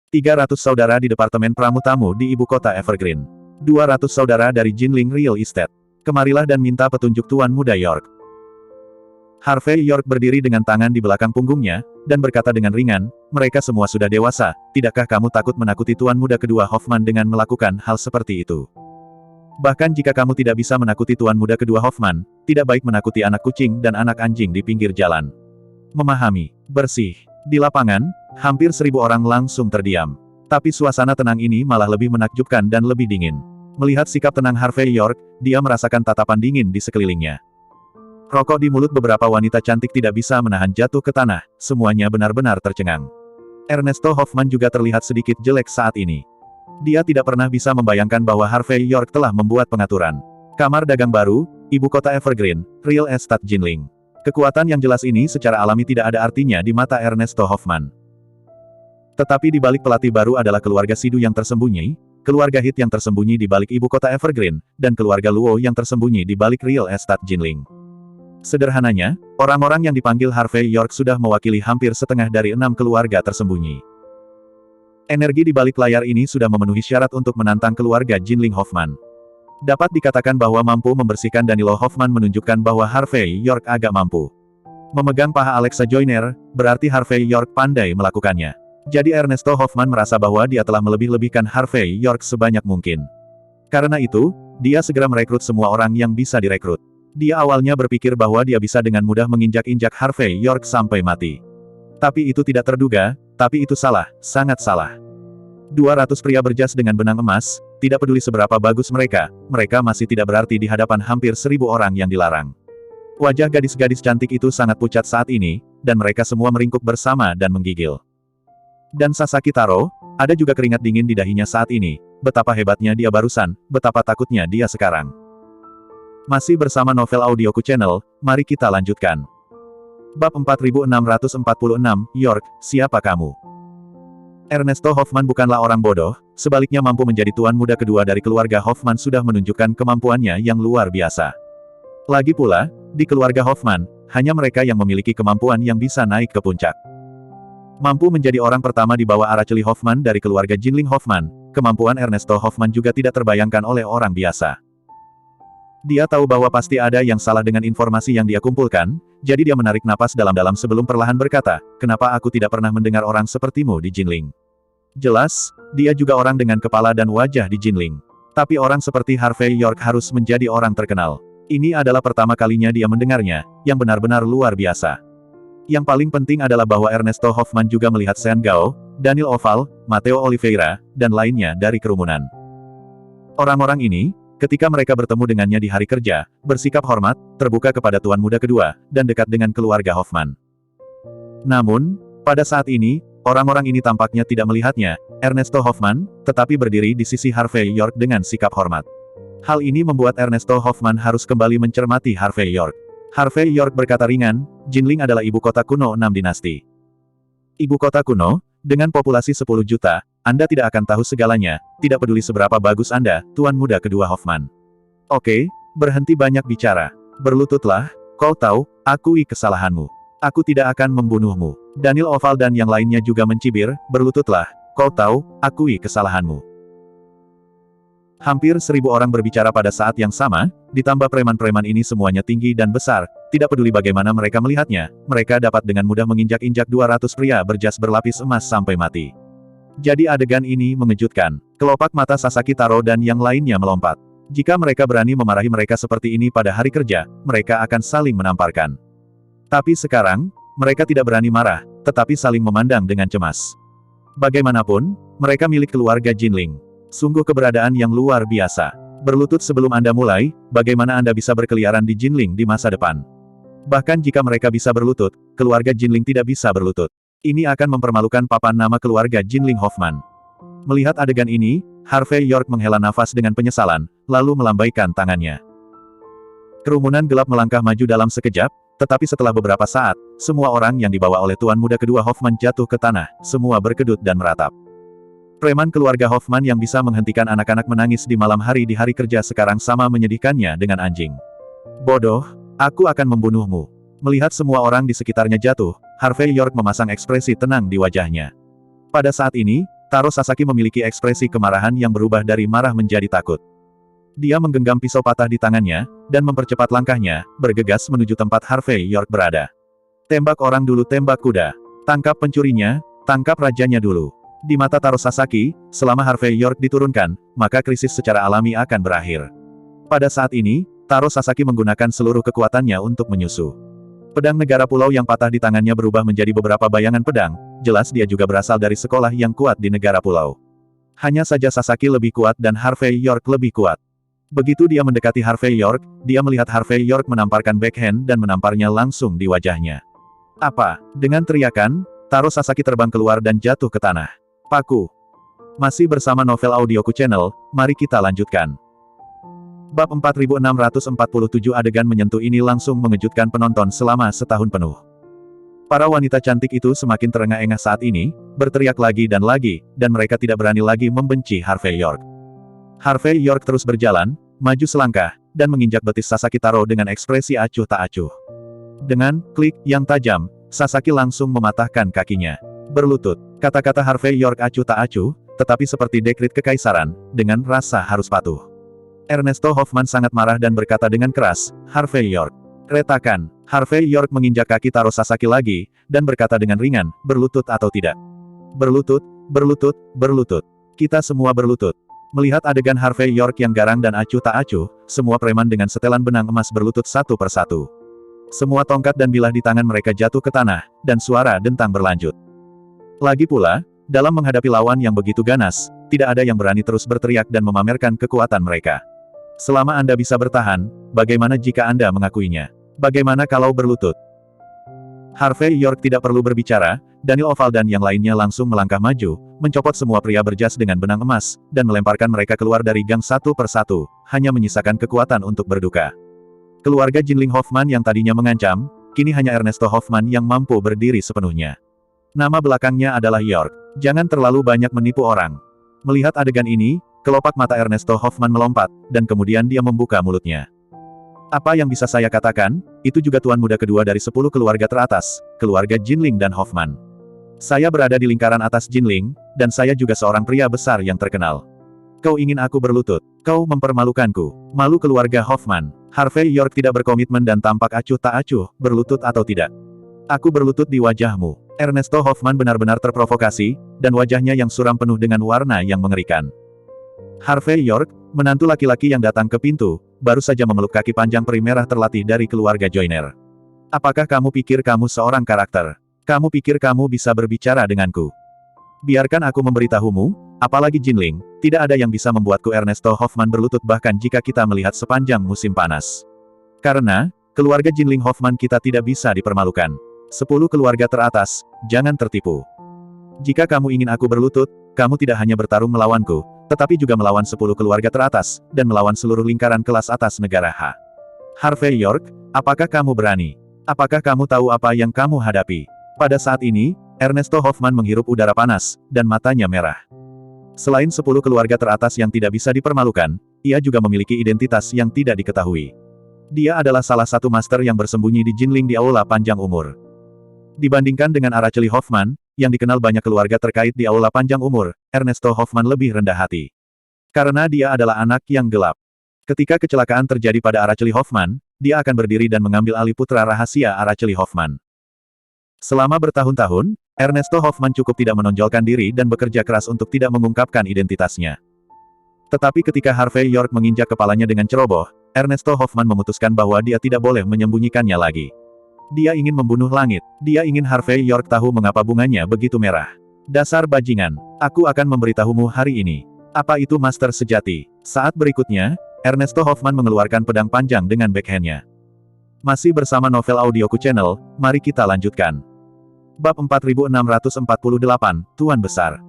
300 saudara di Departemen Pramu-Tamu di ibu kota Evergreen. 200 saudara dari Jinling Real Estate. Kemarilah dan minta petunjuk Tuan Muda York. Harvey York berdiri dengan tangan di belakang punggungnya, dan berkata dengan ringan, mereka semua sudah dewasa, tidakkah kamu takut menakuti Tuan Muda kedua Hoffman dengan melakukan hal seperti itu? Bahkan jika kamu tidak bisa menakuti Tuan Muda kedua Hoffman, tidak baik menakuti anak kucing dan anak anjing di pinggir jalan. Memahami, bersih. Di lapangan, hampir 1000 orang langsung terdiam. Tapi suasana tenang ini malah lebih menakjubkan dan lebih dingin. Melihat sikap tenang Harvey York, dia merasakan tatapan dingin di sekelilingnya. Rokok di mulut beberapa wanita cantik tidak bisa menahan jatuh ke tanah, semuanya benar-benar tercengang. Ernesto Hoffman juga terlihat sedikit jelek saat ini. Dia tidak pernah bisa membayangkan bahwa Harvey York telah membuat pengaturan. Kamar dagang baru, ibu kota Evergreen, Real Estate Jinling. Kekuatan yang jelas ini secara alami tidak ada artinya di mata Ernesto Hoffman. Tetapi di balik pelatih baru adalah keluarga Sidu yang tersembunyi, keluarga Hit yang tersembunyi di balik ibu kota Evergreen, dan keluarga Luo yang tersembunyi di balik Real Estate Jinling. Sederhananya, orang-orang yang dipanggil Harvey York sudah mewakili hampir setengah dari 6 keluarga tersembunyi. Energi di balik layar ini sudah memenuhi syarat untuk menantang keluarga Jinling Hoffman. Dapat dikatakan bahwa mampu membersihkan Danilo Hoffman menunjukkan bahwa Harvey York agak mampu. Memegang paha Alexa Joyner, berarti Harvey York pandai melakukannya. Jadi Ernesto Hoffman merasa bahwa dia telah melebih-lebihkan Harvey York sebanyak mungkin. Karena itu, dia segera merekrut semua orang yang bisa direkrut. Dia awalnya berpikir bahwa dia bisa dengan mudah menginjak-injak Harvey York sampai mati. Tapi itu tidak terduga, tapi itu salah, sangat salah. 200 pria berjas dengan benang emas, tidak peduli seberapa bagus mereka masih tidak berarti di hadapan hampir 1000 orang yang dilarang. Wajah gadis-gadis cantik itu sangat pucat saat ini, dan mereka semua meringkuk bersama dan menggigil. Dan Sasaki Taro, ada juga keringat dingin di dahinya saat ini, betapa hebatnya dia barusan, betapa takutnya dia sekarang. Masih bersama Novel Audioku Channel, mari kita lanjutkan. Bab 4646, York, siapa kamu? Ernesto Hoffman bukanlah orang bodoh, sebaliknya mampu menjadi tuan muda kedua dari keluarga Hoffman sudah menunjukkan kemampuannya yang luar biasa. Lagi pula, di keluarga Hoffman, hanya mereka yang memiliki kemampuan yang bisa naik ke puncak. Mampu menjadi orang pertama di bawah Araceli Hoffman dari keluarga Jinling Hoffman, kemampuan Ernesto Hoffman juga tidak terbayangkan oleh orang biasa. Dia tahu bahwa pasti ada yang salah dengan informasi yang dia kumpulkan, jadi dia menarik napas dalam-dalam sebelum perlahan berkata, kenapa aku tidak pernah mendengar orang sepertimu di Jinling? Jelas, dia juga orang dengan kepala dan wajah di Jinling. Tapi orang seperti Harvey York harus menjadi orang terkenal. Ini adalah pertama kalinya dia mendengarnya, yang benar-benar luar biasa. Yang paling penting adalah bahwa Ernesto Hoffman juga melihat Sean Gao, Daniel Oval, Matteo Oliveira, dan lainnya dari kerumunan. Orang-orang ini, ketika mereka bertemu dengannya di hari kerja, bersikap hormat, terbuka kepada tuan muda kedua, dan dekat dengan keluarga Hoffman. Namun, pada saat ini, orang-orang ini tampaknya tidak melihatnya, Ernesto Hoffman, tetapi berdiri di sisi Harvey York dengan sikap hormat. Hal ini membuat Ernesto Hoffman harus kembali mencermati Harvey York. Harvey York berkata ringan, Jinling adalah ibu kota kuno 6 dinasti. Ibu kota kuno, dengan populasi 10 juta, Anda tidak akan tahu segalanya, tidak peduli seberapa bagus Anda, tuan muda kedua Hoffman. Oke, berhenti banyak bicara. Berlututlah, kau tahu, akui kesalahanmu. Aku tidak akan membunuhmu. Daniel Oval dan yang lainnya juga mencibir, berlututlah, kau tahu, akui kesalahanmu. Hampir 1000 orang berbicara pada saat yang sama, ditambah preman-preman ini semuanya tinggi dan besar, tidak peduli bagaimana mereka melihatnya, mereka dapat dengan mudah menginjak-injak 200 pria berjas berlapis emas sampai mati. Jadi adegan ini mengejutkan. Kelopak mata Sasaki Taro dan yang lainnya melompat. Jika mereka berani memarahi mereka seperti ini pada hari kerja, mereka akan saling menamparkan. Tapi sekarang, mereka tidak berani marah, tetapi saling memandang dengan cemas. Bagaimanapun, mereka milik keluarga Jinling. Sungguh keberadaan yang luar biasa. Berlutut sebelum Anda mulai, bagaimana Anda bisa berkeliaran di Jinling di masa depan? Bahkan jika mereka bisa berlutut, keluarga Jinling tidak bisa berlutut. Ini akan mempermalukan papan nama keluarga Jinling Hoffman. Melihat adegan ini, Harvey York menghela nafas dengan penyesalan, lalu melambaikan tangannya. Kerumunan gelap melangkah maju dalam sekejap, tetapi setelah beberapa saat, semua orang yang dibawa oleh tuan muda kedua Hoffman jatuh ke tanah, semua berkedut dan meratap. Preman keluarga Hoffman yang bisa menghentikan anak-anak menangis di malam hari di hari kerja sekarang sama menyedihkannya dengan anjing. Bodoh, aku akan membunuhmu. Melihat semua orang di sekitarnya jatuh, Harvey York memasang ekspresi tenang di wajahnya. Pada saat ini, Taro Sasaki memiliki ekspresi kemarahan yang berubah dari marah menjadi takut. Dia menggenggam pisau patah di tangannya, dan mempercepat langkahnya, bergegas menuju tempat Harvey York berada. Tembak orang dulu tembak kuda. Tangkap pencurinya, tangkap rajanya dulu. Di mata Taro Sasaki, selama Harvey York diturunkan, maka krisis secara alami akan berakhir. Pada saat ini, Taro Sasaki menggunakan seluruh kekuatannya untuk menyusu. Pedang negara pulau yang patah di tangannya berubah menjadi beberapa bayangan pedang, jelas dia juga berasal dari sekolah yang kuat di negara pulau. Hanya saja Sasaki lebih kuat dan Harvey York lebih kuat. Begitu dia mendekati Harvey York, dia melihat Harvey York menamparkan backhand dan menamparnya langsung di wajahnya. Apa? Dengan teriakan, Taro Sasaki terbang keluar dan jatuh ke tanah. Paku. Masih bersama Novel Audioku Channel, mari kita lanjutkan. Bab 4647 adegan menyentuh ini langsung mengejutkan penonton selama setahun penuh. Para wanita cantik itu semakin terengah-engah saat ini, berteriak lagi, dan mereka tidak berani lagi membenci Harvey York. Harvey York terus berjalan, maju selangkah, dan menginjak betis Sasaki Taro dengan ekspresi acuh tak acuh. Dengan klik yang tajam, Sasaki langsung mematahkan kakinya. Berlutut, kata-kata Harvey York acuh tak acuh, tetapi seperti dekrit kekaisaran, dengan rasa harus patuh. Ernesto Hoffman sangat marah dan berkata dengan keras, Harvey York. Retakan, Harvey York menginjak kaki Taro Sasaki lagi, dan berkata dengan ringan, berlutut atau tidak. Berlutut, berlutut, berlutut. Kita semua berlutut. Melihat adegan Harvey York yang garang dan acuh tak acuh, semua preman dengan setelan benang emas berlutut satu persatu. Semua tongkat dan bilah di tangan mereka jatuh ke tanah, dan suara dentang berlanjut. Lagi pula, dalam menghadapi lawan yang begitu ganas, tidak ada yang berani terus berteriak dan memamerkan kekuatan mereka. Selama Anda bisa bertahan, bagaimana jika Anda mengakuinya? Bagaimana kalau berlutut? Harvey York tidak perlu berbicara, Daniel Oval dan yang lainnya langsung melangkah maju, mencopot semua pria berjas dengan benang emas, dan melemparkan mereka keluar dari gang satu persatu, hanya menyisakan kekuatan untuk berduka. Keluarga Jinling Hoffman yang tadinya mengancam, kini hanya Ernesto Hoffman yang mampu berdiri sepenuhnya. Nama belakangnya adalah York. Jangan terlalu banyak menipu orang. Melihat adegan ini, kelopak mata Ernesto Hoffman melompat, dan kemudian dia membuka mulutnya. Apa yang bisa saya katakan, itu juga tuan muda kedua dari 10 keluarga teratas, keluarga Jinling dan Hoffman. Saya berada di lingkaran atas Jinling, dan saya juga seorang pria besar yang terkenal. Kau ingin aku berlutut? Kau mempermalukanku. Malu keluarga Hoffman. Harvey York tidak berkomitmen dan tampak acuh tak acuh, berlutut atau tidak. Aku berlutut di wajahmu. Ernesto Hoffman benar-benar terprovokasi, dan wajahnya yang suram penuh dengan warna yang mengerikan. Harvey York, menantu laki-laki yang datang ke pintu, baru saja memeluk kaki panjang peri merah terlatih dari keluarga Joyner. Apakah kamu pikir kamu seorang karakter? Kamu pikir kamu bisa berbicara denganku? Biarkan aku memberitahumu, Apalagi Jinling, tidak ada yang bisa membuatku Ernesto Hoffman berlutut bahkan jika kita melihat sepanjang musim panas. Karena, keluarga Jinling Hoffman kita tidak bisa dipermalukan. 10 keluarga teratas, jangan tertipu. Jika kamu ingin aku berlutut, kamu tidak hanya bertarung melawanku, tetapi juga melawan 10 keluarga teratas, dan melawan seluruh lingkaran kelas atas negara H. Harvey York, apakah kamu berani? Apakah kamu tahu apa yang kamu hadapi? Pada saat ini, Ernesto Hoffman menghirup udara panas, dan matanya merah. Selain 10 keluarga teratas yang tidak bisa dipermalukan, ia juga memiliki identitas yang tidak diketahui. Dia adalah salah satu master yang bersembunyi di Jinling di Aula Panjang Umur. Dibandingkan dengan Araceli Hoffman, yang dikenal banyak keluarga terkait di Aula Panjang Umur, Ernesto Hoffman lebih rendah hati. Karena dia adalah anak yang gelap. Ketika kecelakaan terjadi pada Araceli Hoffman, dia akan berdiri dan mengambil alih putra rahasia Araceli Hoffman. Selama bertahun-tahun, Ernesto Hoffman cukup tidak menonjolkan diri dan bekerja keras untuk tidak mengungkapkan identitasnya. Tetapi ketika Harvey York menginjak kepalanya dengan ceroboh, Ernesto Hoffman memutuskan bahwa dia tidak boleh menyembunyikannya lagi. Dia ingin membunuh langit. Dia ingin Harvey York tahu mengapa bunganya begitu merah. Dasar bajingan. Aku akan memberitahumu hari ini. Apa itu master sejati? Saat berikutnya, Ernesto Hoffman mengeluarkan pedang panjang dengan backhandnya. Masih bersama Novel Audioku Channel, mari kita lanjutkan. Bab 4648, Tuan Besar.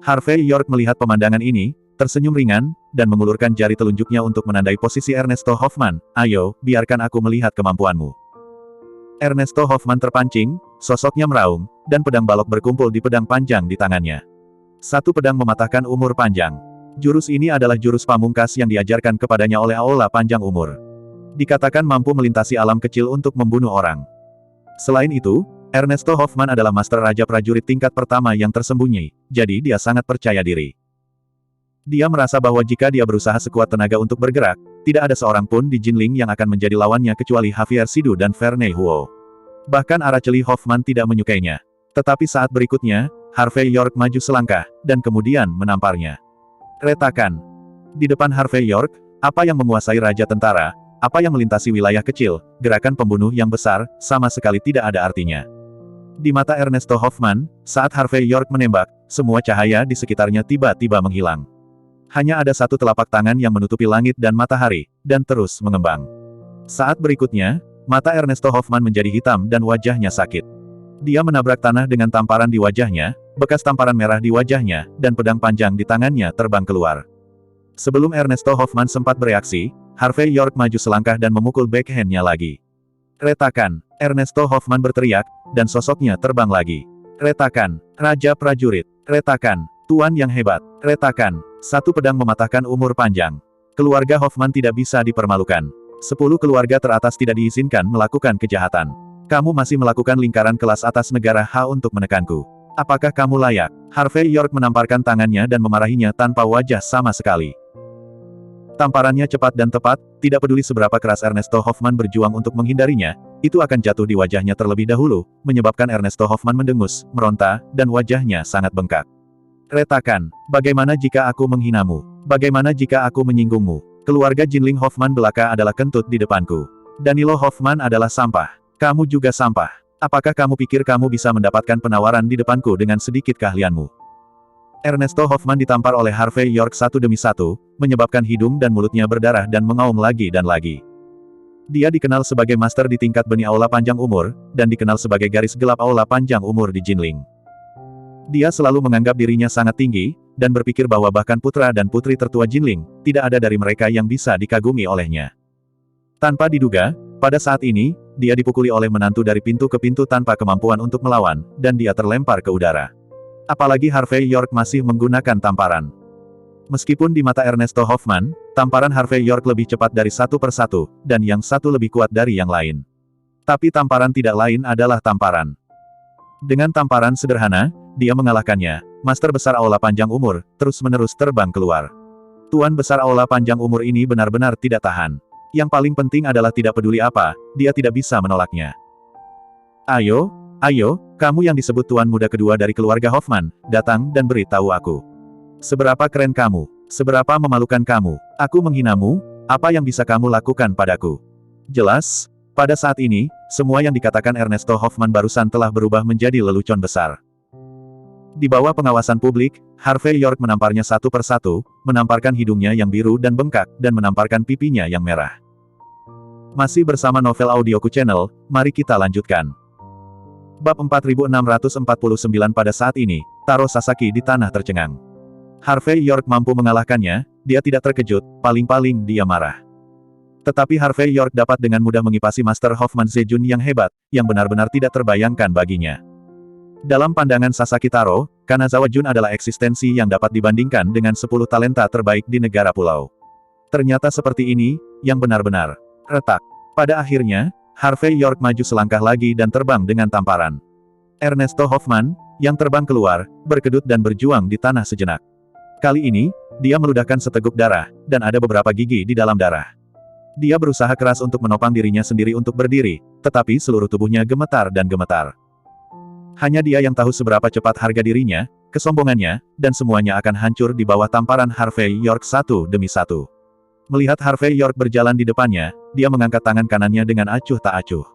Harvey York melihat pemandangan ini, tersenyum ringan, dan mengulurkan jari telunjuknya untuk menandai posisi Ernesto Hoffman. Ayo, biarkan aku melihat kemampuanmu. Ernesto Hoffman terpancing, sosoknya meraung, dan pedang balok berkumpul di pedang panjang di tangannya. Satu pedang mematahkan umur panjang. Jurus ini adalah jurus pamungkas yang diajarkan kepadanya oleh Aula Panjang Umur. Dikatakan mampu melintasi alam kecil untuk membunuh orang. Selain itu, Ernesto Hoffman adalah master raja prajurit tingkat pertama yang tersembunyi, jadi dia sangat percaya diri. Dia merasa bahwa jika dia berusaha sekuat tenaga untuk bergerak, tidak ada seorang pun di Jinling yang akan menjadi lawannya kecuali Javier Sidu dan Verne Huo. Bahkan Araceli Hoffman tidak menyukainya. Tetapi saat berikutnya, Harvey York maju selangkah, dan kemudian menamparnya. Retakan. Di depan Harvey York, apa yang menguasai raja tentara, apa yang melintasi wilayah kecil, gerakan pembunuh yang besar, sama sekali tidak ada artinya. Di mata Ernesto Hoffman, saat Harvey York menembak, semua cahaya di sekitarnya tiba-tiba menghilang. Hanya ada satu telapak tangan yang menutupi langit dan matahari, dan terus mengembang. Saat berikutnya, mata Ernesto Hoffman menjadi hitam dan wajahnya sakit. Dia menabrak tanah dengan tamparan di wajahnya, bekas tamparan merah di wajahnya, dan pedang panjang di tangannya terbang keluar. Sebelum Ernesto Hoffman sempat bereaksi, Harvey York maju selangkah dan memukul backhand-nya lagi. Retakan, Ernesto Hoffman berteriak, dan sosoknya terbang lagi. Retakan, Raja Prajurit. Retakan, Tuan yang hebat. Retakan. Satu pedang mematahkan umur panjang. Keluarga Hoffman tidak bisa dipermalukan. 10 keluarga teratas tidak diizinkan melakukan kejahatan. Kamu masih melakukan lingkaran kelas atas negara H untuk menekanku. Apakah kamu layak? Harvey York menamparkan tangannya dan memarahinya tanpa wajah sama sekali. Tamparannya cepat dan tepat, tidak peduli seberapa keras Ernesto Hoffman berjuang untuk menghindarinya, itu akan jatuh di wajahnya terlebih dahulu, menyebabkan Ernesto Hoffman mendengus, meronta, dan wajahnya sangat bengkak. Retakan, bagaimana jika aku menghinamu? Bagaimana jika aku menyinggungmu? Keluarga Jinling Hoffman belaka adalah kentut di depanku. Danilo Hoffman adalah sampah. Kamu juga sampah. Apakah kamu pikir kamu bisa mendapatkan penawaran di depanku dengan sedikit keahlianmu? Ernesto Hoffman ditampar oleh Harvey York satu demi satu, menyebabkan hidung dan mulutnya berdarah dan mengaum lagi dan lagi. Dia dikenal sebagai master di tingkat benih Aula Panjang Umur, dan dikenal sebagai garis gelap Aula Panjang Umur di Jinling. Dia selalu menganggap dirinya sangat tinggi, dan berpikir bahwa bahkan putra dan putri tertua Jinling, tidak ada dari mereka yang bisa dikagumi olehnya. Tanpa diduga, pada saat ini, dia dipukuli oleh menantu dari pintu ke pintu tanpa kemampuan untuk melawan, dan dia terlempar ke udara. Apalagi Harvey York masih menggunakan tamparan. Meskipun di mata Ernesto Hoffman, tamparan Harvey York lebih cepat dari satu persatu, dan yang satu lebih kuat dari yang lain. Tapi tamparan tidak lain adalah tamparan. Dengan tamparan sederhana, dia mengalahkannya. Master besar Aula Panjang Umur, terus-menerus terbang keluar. Tuan besar Aula Panjang Umur ini benar-benar tidak tahan. Yang paling penting adalah tidak peduli apa, dia tidak bisa menolaknya. Ayo, ayo, kamu yang disebut tuan muda kedua dari keluarga Hoffman, datang dan beritahu aku. Seberapa keren kamu? Seberapa memalukan kamu? Aku menghinamu, apa yang bisa kamu lakukan padaku? Jelas, pada saat ini, semua yang dikatakan Ernesto Hoffman barusan telah berubah menjadi lelucon besar. Di bawah pengawasan publik, Harvey York menamparnya satu persatu, menamparkan hidungnya yang biru dan bengkak, dan menamparkan pipinya yang merah. Masih bersama Novel Audioku Channel, mari kita lanjutkan. Bab 4649. Pada saat ini, Taro Sasaki di tanah tercengang. Harvey York mampu mengalahkannya, dia tidak terkejut, paling-paling dia marah. Tetapi Harvey York dapat dengan mudah mengipasi Master Hoffman Zejun yang hebat, yang benar-benar tidak terbayangkan baginya. Dalam pandangan Sasaki Taro, Kanazawa Jun adalah eksistensi yang dapat dibandingkan dengan 10 talenta terbaik di negara pulau. Ternyata seperti ini, yang benar-benar retak. Pada akhirnya, Harvey York maju selangkah lagi dan terbang dengan tamparan. Ernesto Hoffman, yang terbang keluar, berkedut dan berjuang di tanah sejenak. Kali ini, dia meludahkan seteguk darah, dan ada beberapa gigi di dalam darah. Dia berusaha keras untuk menopang dirinya sendiri untuk berdiri, tetapi seluruh tubuhnya gemetar dan gemetar. Hanya dia yang tahu seberapa cepat harga dirinya, kesombongannya, dan semuanya akan hancur di bawah tamparan Harvey York satu demi satu. Melihat Harvey York berjalan di depannya, dia mengangkat tangan kanannya dengan acuh tak acuh.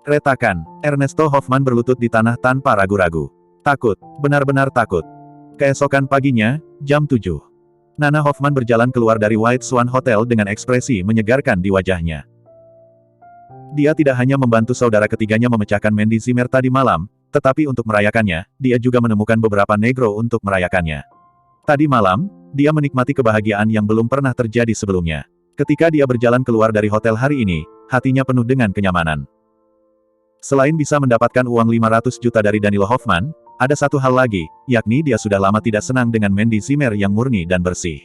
Retakan, Ernesto Hoffman berlutut di tanah tanpa ragu-ragu. Takut, benar-benar takut. Keesokan paginya, jam 7. Nana Hoffman berjalan keluar dari White Swan Hotel dengan ekspresi menyegarkan di wajahnya. Dia tidak hanya membantu saudara ketiganya memecahkan Mandy Zimmer tadi malam, tetapi untuk merayakannya, dia juga menemukan beberapa negro untuk merayakannya. Tadi malam, dia menikmati kebahagiaan yang belum pernah terjadi sebelumnya. Ketika dia berjalan keluar dari hotel hari ini, hatinya penuh dengan kenyamanan. Selain bisa mendapatkan uang 500 juta dari Danilo Hoffman, ada satu hal lagi, yakni dia sudah lama tidak senang dengan Mandy Zimmer yang murni dan bersih.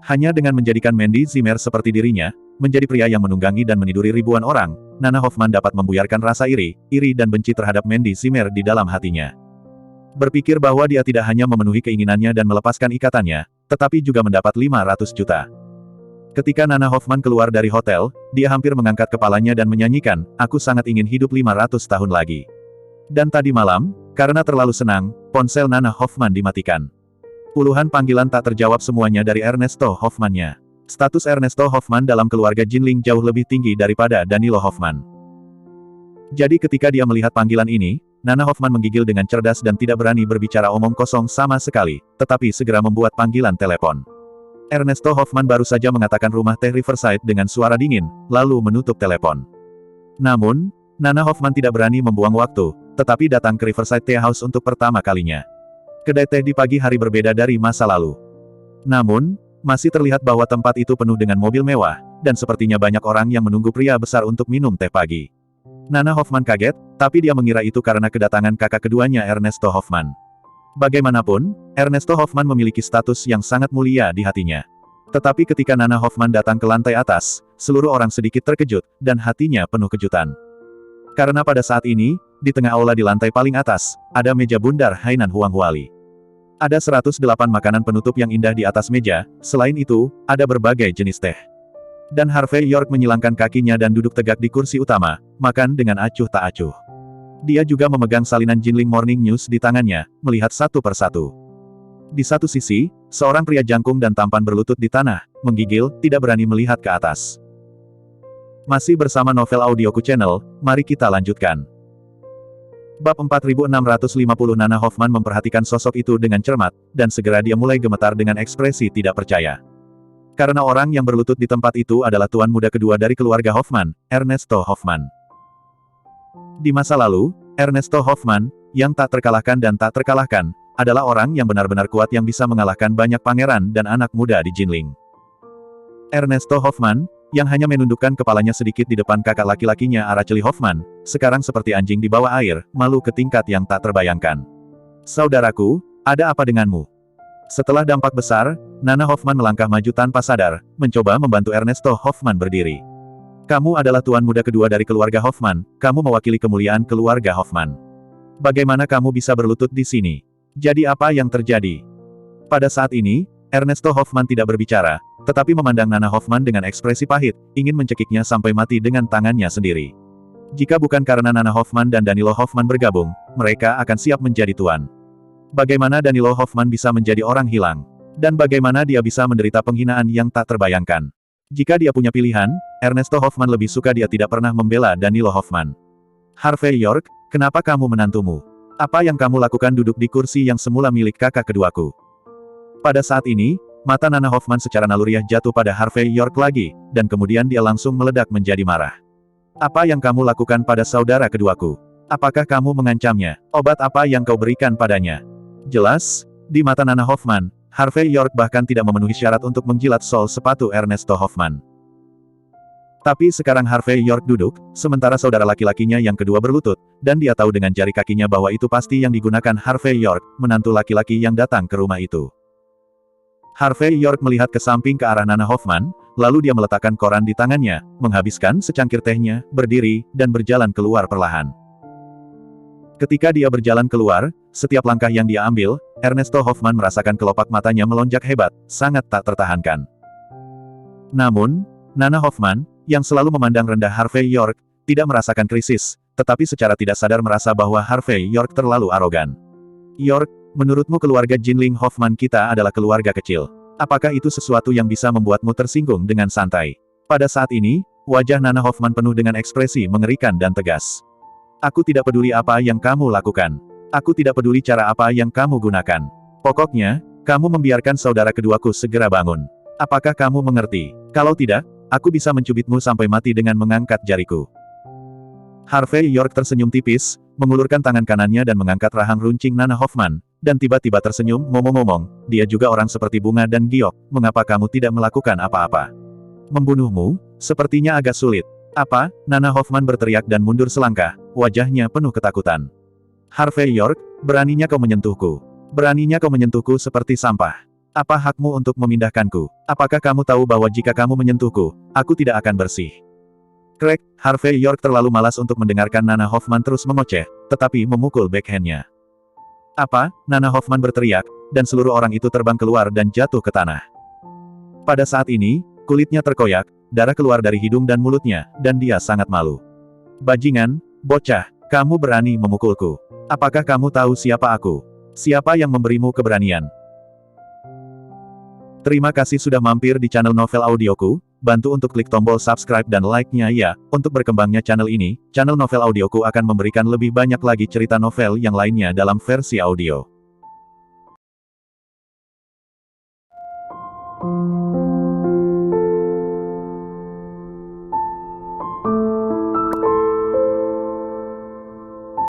Hanya dengan menjadikan Mandy Zimmer seperti dirinya, menjadi pria yang menunggangi dan meniduri ribuan orang, Nana Hoffman dapat membuyarkan rasa iri dan benci terhadap Mandy Zimmer di dalam hatinya. Berpikir bahwa dia tidak hanya memenuhi keinginannya dan melepaskan ikatannya, tetapi juga mendapat 500 juta. Ketika Nana Hoffman keluar dari hotel, dia hampir mengangkat kepalanya dan menyanyikan, "Aku sangat ingin hidup 500 tahun lagi." Dan tadi malam, karena terlalu senang, ponsel Nana Hoffman dimatikan. Puluhan panggilan tak terjawab semuanya dari Ernesto Hoffman-nya. Status Ernesto Hoffman dalam keluarga Jinling jauh lebih tinggi daripada Danilo Hoffman. Jadi ketika dia melihat panggilan ini, Nana Hoffman menggigil dengan cerdas dan tidak berani berbicara omong kosong sama sekali, tetapi segera membuat panggilan telepon. Ernesto Hoffman baru saja mengatakan rumah teh Riverside dengan suara dingin, lalu menutup telepon. Namun, Nana Hoffman tidak berani membuang waktu, tetapi datang ke Riverside Tea House untuk pertama kalinya. Kedai teh di pagi hari berbeda dari masa lalu. Namun, masih terlihat bahwa tempat itu penuh dengan mobil mewah, dan sepertinya banyak orang yang menunggu pria besar untuk minum teh pagi. Nana Hoffman kaget, tapi dia mengira itu karena kedatangan kakak keduanya Ernesto Hoffman. Bagaimanapun, Ernesto Hoffman memiliki status yang sangat mulia di hatinya. Tetapi ketika Nana Hoffman datang ke lantai atas, seluruh orang sedikit terkejut, dan hatinya penuh kejutan. Karena pada saat ini, di tengah aula di lantai paling atas, ada meja bundar Hainan Huang Huali. Ada 108 makanan penutup yang indah di atas meja, selain itu, ada berbagai jenis teh. Dan Harvey York menyilangkan kakinya dan duduk tegak di kursi utama, makan dengan acuh tak acuh. Dia juga memegang salinan Jinling Morning News di tangannya, melihat satu persatu. Di satu sisi, seorang pria jangkung dan tampan berlutut di tanah, menggigil, tidak berani melihat ke atas. Masih bersama Novel Audioku Channel, mari kita lanjutkan. Bab 4650. Nana Hoffman memperhatikan sosok itu dengan cermat, dan segera dia mulai gemetar dengan ekspresi tidak percaya. Karena orang yang berlutut di tempat itu adalah tuan muda kedua dari keluarga Hoffman, Ernesto Hoffman. Di masa lalu, Ernesto Hoffman, yang tak terkalahkan dan tak terkalahkan, adalah orang yang benar-benar kuat yang bisa mengalahkan banyak pangeran dan anak muda di Jinling. Ernesto Hoffman, yang hanya menundukkan kepalanya sedikit di depan kakak laki-lakinya Araceli Hoffman, sekarang seperti anjing di bawah air, malu ke tingkat yang tak terbayangkan. "Saudaraku, ada apa denganmu?" Setelah dampak besar, Nana Hoffman melangkah maju tanpa sadar, mencoba membantu Ernesto Hoffman berdiri. "Kamu adalah tuan muda kedua dari keluarga Hoffman, kamu mewakili kemuliaan keluarga Hoffman. Bagaimana kamu bisa berlutut di sini? Jadi apa yang terjadi?" Pada saat ini, Ernesto Hoffman tidak berbicara, tetapi memandang Nana Hoffman dengan ekspresi pahit, ingin mencekiknya sampai mati dengan tangannya sendiri. Jika bukan karena Nana Hoffman dan Danilo Hoffman bergabung, mereka akan siap menjadi tuan. Bagaimana Danilo Hoffman bisa menjadi orang hilang? Dan bagaimana dia bisa menderita penghinaan yang tak terbayangkan? Jika dia punya pilihan, Ernesto Hoffman lebih suka dia tidak pernah membela Danilo Hoffman. "Harvey York, kenapa kamu menantumu?" Apa yang kamu lakukan duduk di kursi yang semula milik kakak keduaku? Pada saat ini, mata Nana Hoffman secara naluriah jatuh pada Harvey York lagi, dan kemudian dia langsung meledak menjadi marah. Apa yang kamu lakukan pada saudara keduaku? Apakah kamu mengancamnya? Obat apa yang kau berikan padanya? Jelas, di mata Nana Hoffman, Harvey York bahkan tidak memenuhi syarat untuk menjilat sol sepatu Ernesto Hoffman. Tapi sekarang Harvey York duduk, sementara saudara laki-lakinya yang kedua berlutut, dan dia tahu dengan jari kakinya bahwa itu pasti yang digunakan Harvey York, menantu laki-laki yang datang ke rumah itu. Harvey York melihat ke samping ke arah Nana Hoffman, lalu dia meletakkan koran di tangannya, menghabiskan secangkir tehnya, berdiri, dan berjalan keluar perlahan. Ketika dia berjalan keluar, setiap langkah yang dia ambil, Ernesto Hoffman merasakan kelopak matanya melonjak hebat, sangat tak tertahankan. Namun, Nana Hoffman, yang selalu memandang rendah Harvey York, tidak merasakan krisis, tetapi secara tidak sadar merasa bahwa Harvey York terlalu arogan. York, menurutmu keluarga Jinling Hoffman kita adalah keluarga kecil. Apakah itu sesuatu yang bisa membuatmu tersinggung dengan santai? Pada saat ini, wajah Nana Hoffman penuh dengan ekspresi mengerikan dan tegas. Aku tidak peduli apa yang kamu lakukan. Aku tidak peduli cara apa yang kamu gunakan. Pokoknya, kamu membiarkan saudara keduaku segera bangun. Apakah kamu mengerti? Kalau tidak, aku bisa mencubitmu sampai mati dengan mengangkat jariku. Harvey York tersenyum tipis, mengulurkan tangan kanannya dan mengangkat rahang runcing Nana Hoffman, dan tiba-tiba tersenyum, ngomong-ngomong, dia juga orang seperti bunga dan giok, mengapa kamu tidak melakukan apa-apa? Membunuhmu? Sepertinya agak sulit. Apa? Nana Hoffman berteriak dan mundur selangkah, wajahnya penuh ketakutan. Harvey York, beraninya kau menyentuhku. Beraninya kau menyentuhku seperti sampah. Apa hakmu untuk memindahkanku? Apakah kamu tahu bahwa jika kamu menyentuhku, aku tidak akan bersih? Crack, Harvey York terlalu malas untuk mendengarkan Nana Hoffman terus mengoceh, tetapi memukul backhand-nya. Apa? Nana Hoffman berteriak, dan seluruh orang itu terbang keluar dan jatuh ke tanah. Pada saat ini, kulitnya terkoyak, darah keluar dari hidung dan mulutnya, dan dia sangat malu. Bajingan, bocah, kamu berani memukulku. Apakah kamu tahu siapa aku? Siapa yang memberimu keberanian? Terima kasih sudah mampir di channel Novel Audioku, bantu untuk klik tombol subscribe dan like-nya ya, untuk berkembangnya channel ini, channel Novel Audioku akan memberikan lebih banyak lagi cerita novel yang lainnya dalam versi audio.